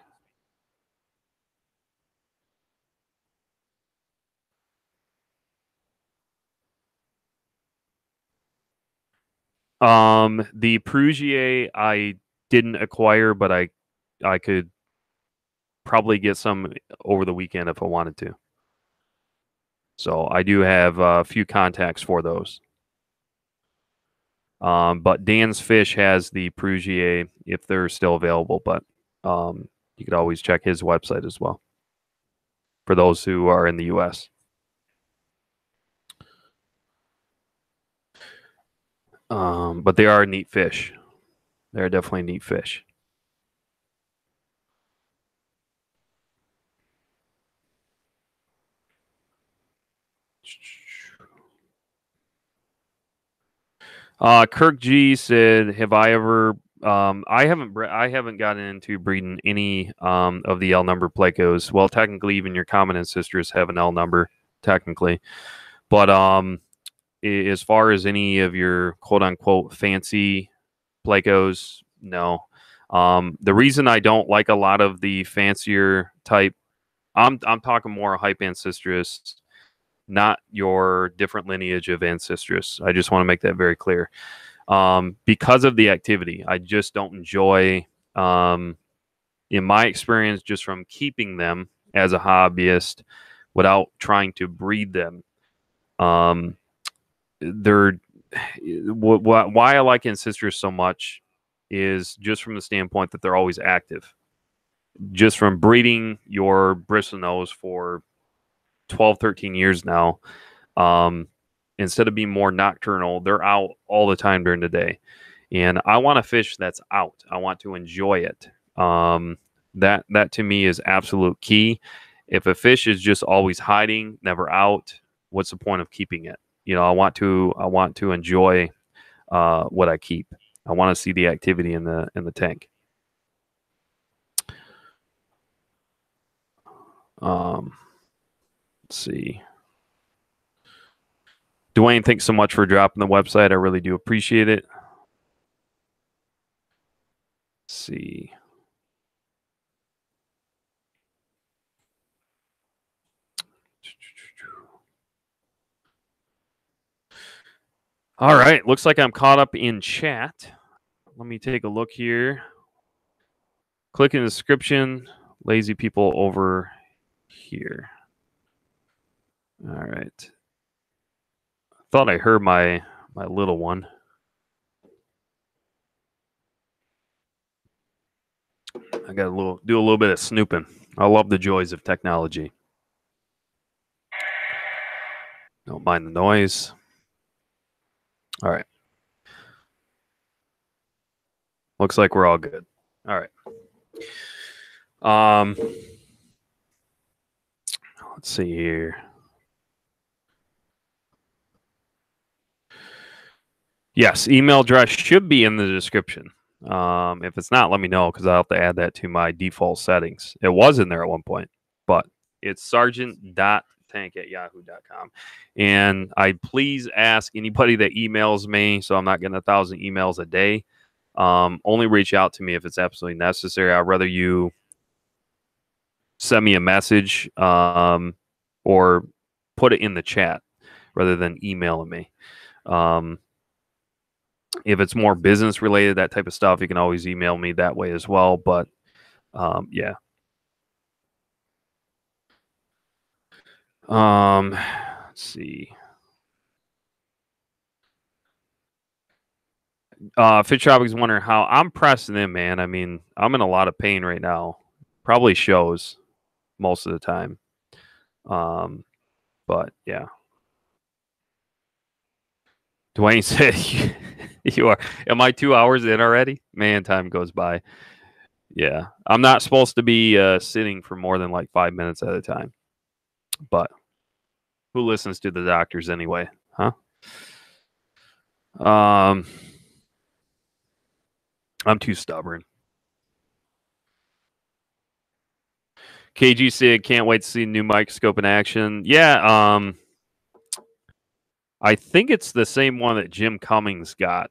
The Perugier I didn't acquire, but I could probably get some over the weekend if I wanted to. So I do have a few contacts for those. But Dan's Fish has the Perugier if they're still available, but you could always check his website as well for those who are in the U.S. But they are neat fish. They're definitely neat fish. Kirk G said, "Have I ever? I haven't gotten into breeding any of the L number plecos. Well, technically, even your common ancestors have an L number, technically. But as far as any of your quote unquote fancy plecos, no. The reason I don't like a lot of the fancier type, I'm talking more hype ancestress, not your different lineage of ancestress. I just want to make that very clear. Because of the activity, I just don't enjoy, in my experience, just from keeping them as a hobbyist without trying to breed them. They're why I like ancestress so much is just from the standpoint that they're always active. Just from breeding your bristlenose for 12, 13 years now, instead of being more nocturnal, they're out all the time during the day. And I want a fish that's out. I want to enjoy it. That to me is absolute key. If a fish is just always hiding, never out, what's the point of keeping it? You know, I want to enjoy what I keep. I want to see the activity in the tank. Let's see. Dwayne, thanks so much for dropping the website. I really do appreciate it. Let's see. All right. Looks like I'm caught up in chat. Let me take a look here. Click in the description. Lazy people over here. All right. Thought I heard my little one. I got do a little bit of snooping. I love the joys of technology. Don't mind the noise. All right. Looks like we're all good. All right. Let's see here. Yes, email address should be in the description. If it's not, let me know because I'll have to add that to my default settings. It was in there at one point, but it's sergeant.tank@yahoo.com. And I please ask anybody that emails me, so I'm not getting 1,000 emails a day. Only reach out to me if it's absolutely necessary. I'd rather you send me a message or put it in the chat rather than emailing me. If it's more business related, that type of stuff, you can always email me that way as well. But yeah. Let's see. Fish Tropics wondering how I'm pressing in, man. I mean, I'm in a lot of pain right now. Probably shows most of the time. But yeah. Dwayne said you are. Am I 2 hours in already? Man, time goes by. Yeah. I'm not supposed to be sitting for more than like 5 minutes at a time. But who listens to the doctors anyway? Huh? I'm too stubborn. KG said, can't wait to see new microscope in action. Yeah, I think it's the same one that Jim Cummings got.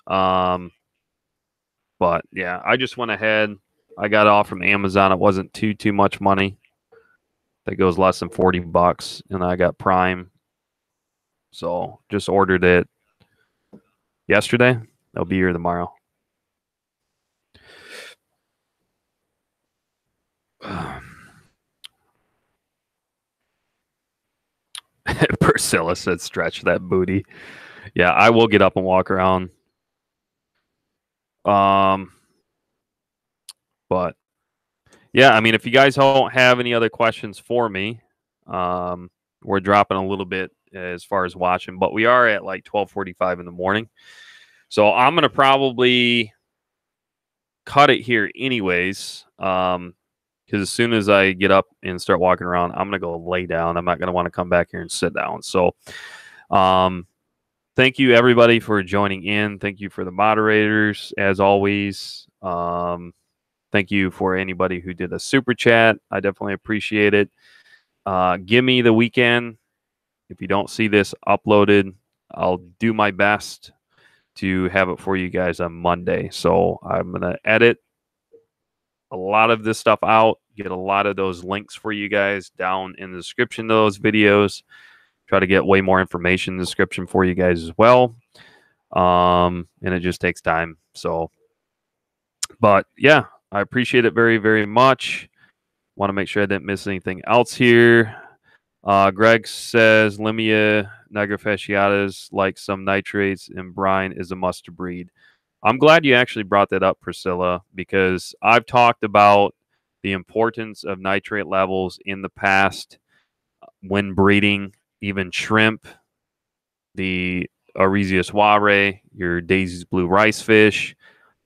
But yeah, I just went ahead. I got it off from Amazon. It wasn't too much money. That goes less than $40, and I got Prime. So just ordered it yesterday. They'll be here tomorrow. Priscilla said, "Stretch that booty." Yeah, I will get up and walk around. But yeah, I mean, if you guys don't have any other questions for me, we're dropping a little bit as far as watching, but we are at like 12:45 in the morning. So I'm going to probably cut it here anyways. Because as soon as I get up and start walking around, I'm going to go lay down. I'm not going to want to come back here and sit down. So, thank you everybody for joining in. Thank you for the moderators as always. Thank you for anybody who did a super chat. I definitely appreciate it. Give me the weekend. If you don't see this uploaded, I'll do my best to have it for you guys on Monday. So I'm going to edit a lot of this stuff out, get a lot of those links for you guys down in the description of those videos. Try to get way more information in the description for you guys as well. And it just takes time. So, but yeah, I appreciate it very, very much. Want to make sure I didn't miss anything else here. Greg says Limia nigrofasciatus, like some nitrates in brine, is a must to breed. I'm glad you actually brought that up, Priscilla, because I've talked about the importance of nitrate levels in the past when breeding, even shrimp, the Orezius ware, your Daisy's blue rice fish.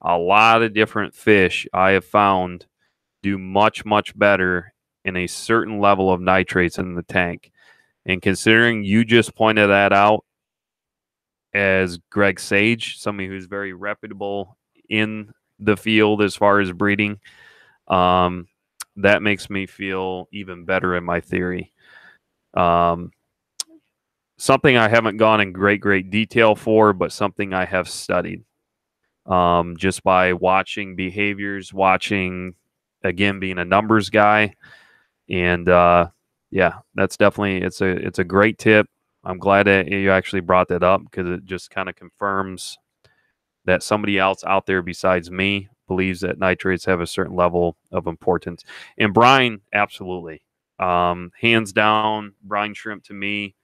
A lot of different fish I have found do much, much better in a certain level of nitrates in the tank. And considering you just pointed that out as Greg Sage, somebody who's very reputable in the field as far as breeding, that makes me feel even better in my theory. Something I haven't gone in great detail for, but something I have studied just by watching behaviors, watching, again, being a numbers guy. And yeah, that's definitely, it's a great tip. I'm glad that you actually brought that up because it just kind of confirms that somebody else out there besides me believes that nitrates have a certain level of importance. And brine, absolutely. Hands down, brine shrimp to me,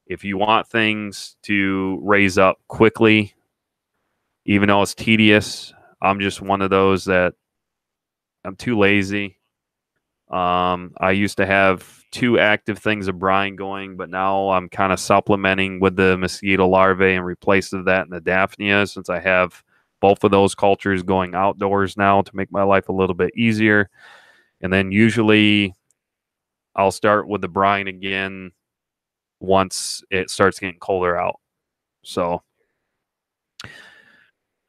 if you want things to raise up quickly, even though it's tedious, I'm just one of those that I'm too lazy. I used to have 2 active things of brine going, but now I'm kind of supplementing with the mosquito larvae and replacing that in the Daphnia, since I have both of those cultures going outdoors now to make my life a little bit easier. And then usually I'll start with the brine again once it starts getting colder out. So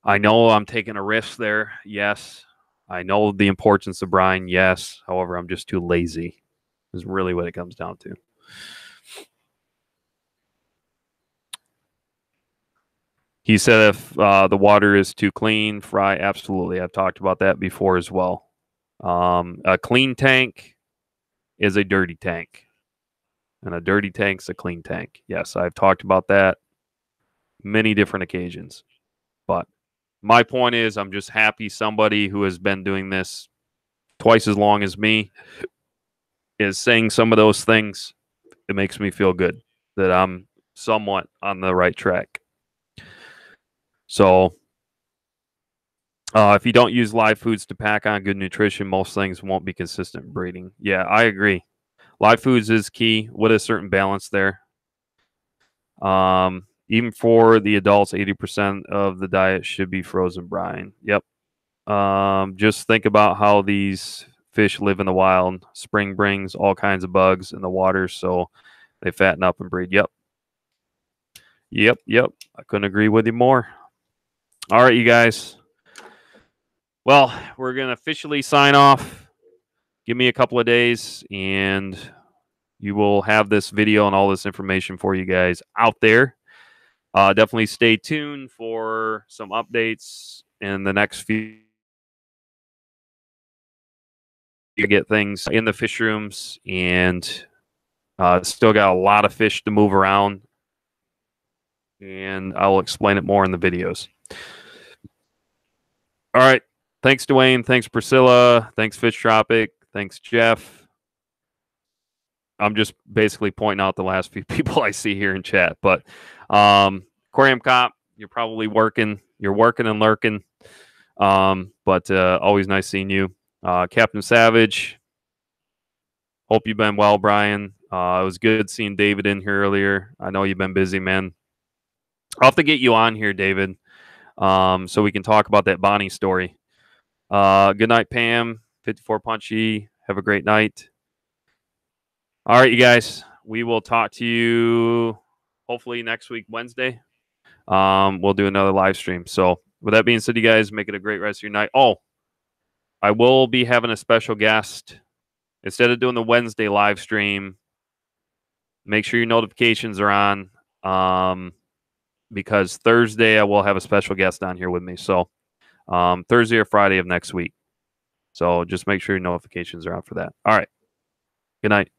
I know I'm taking a risk there. Yes. I know the importance of brine. Yes. However, I'm just too lazy is really what it comes down to. He said if the water is too clean, fry. Absolutely. I've talked about that before as well. A clean tank is a dirty tank, and a dirty tank's a clean tank. Yes, I've talked about that many different occasions. But my point is, I'm just happy somebody who has been doing this twice as long as me is saying some of those things. It makes me feel good that I'm somewhat on the right track. So if you don't use live foods to pack on good nutrition, most things won't be consistent breeding. Yeah, I agree. Live foods is key with a certain balance there. Even for the adults, 80% of the diet should be frozen brine. Yep. Just think about how these fish live in the wild. Spring brings all kinds of bugs in the water, so they fatten up and breed. Yep. I couldn't agree with you more. All right, you guys. Well, we're going to officially sign off. Give me a couple of days, and you will have this video and all this information for you guys out there. Definitely stay tuned for some updates in the next few. You get things in the fish rooms, and still got a lot of fish to move around, and I'll explain it more in the videos. All right. Thanks, Dwayne. Thanks, Priscilla. Thanks, Fish Tropic. Thanks, Jeff. I'm just basically pointing out the last few people I see here in chat. But Aquarium Cop, you're probably working. You're working and lurking. But always nice seeing you. Captain Savage, hope you've been well, Brian. It was good seeing David in here earlier. I know you've been busy, man. I'll have to get you on here, David, so we can talk about that Bonnie story. Good night, Pam. 54 Punchy. Have a great night. All right, you guys. We will talk to you hopefully next week, Wednesday. We'll do another live stream. So with that being said, you guys, make it a great rest of your night. Oh, I will be having a special guest. Instead of doing the Wednesday live stream, make sure your notifications are on, because Thursday I will have a special guest on here with me. So Thursday or Friday of next week. So just make sure your notifications are on for that. All right. Good night.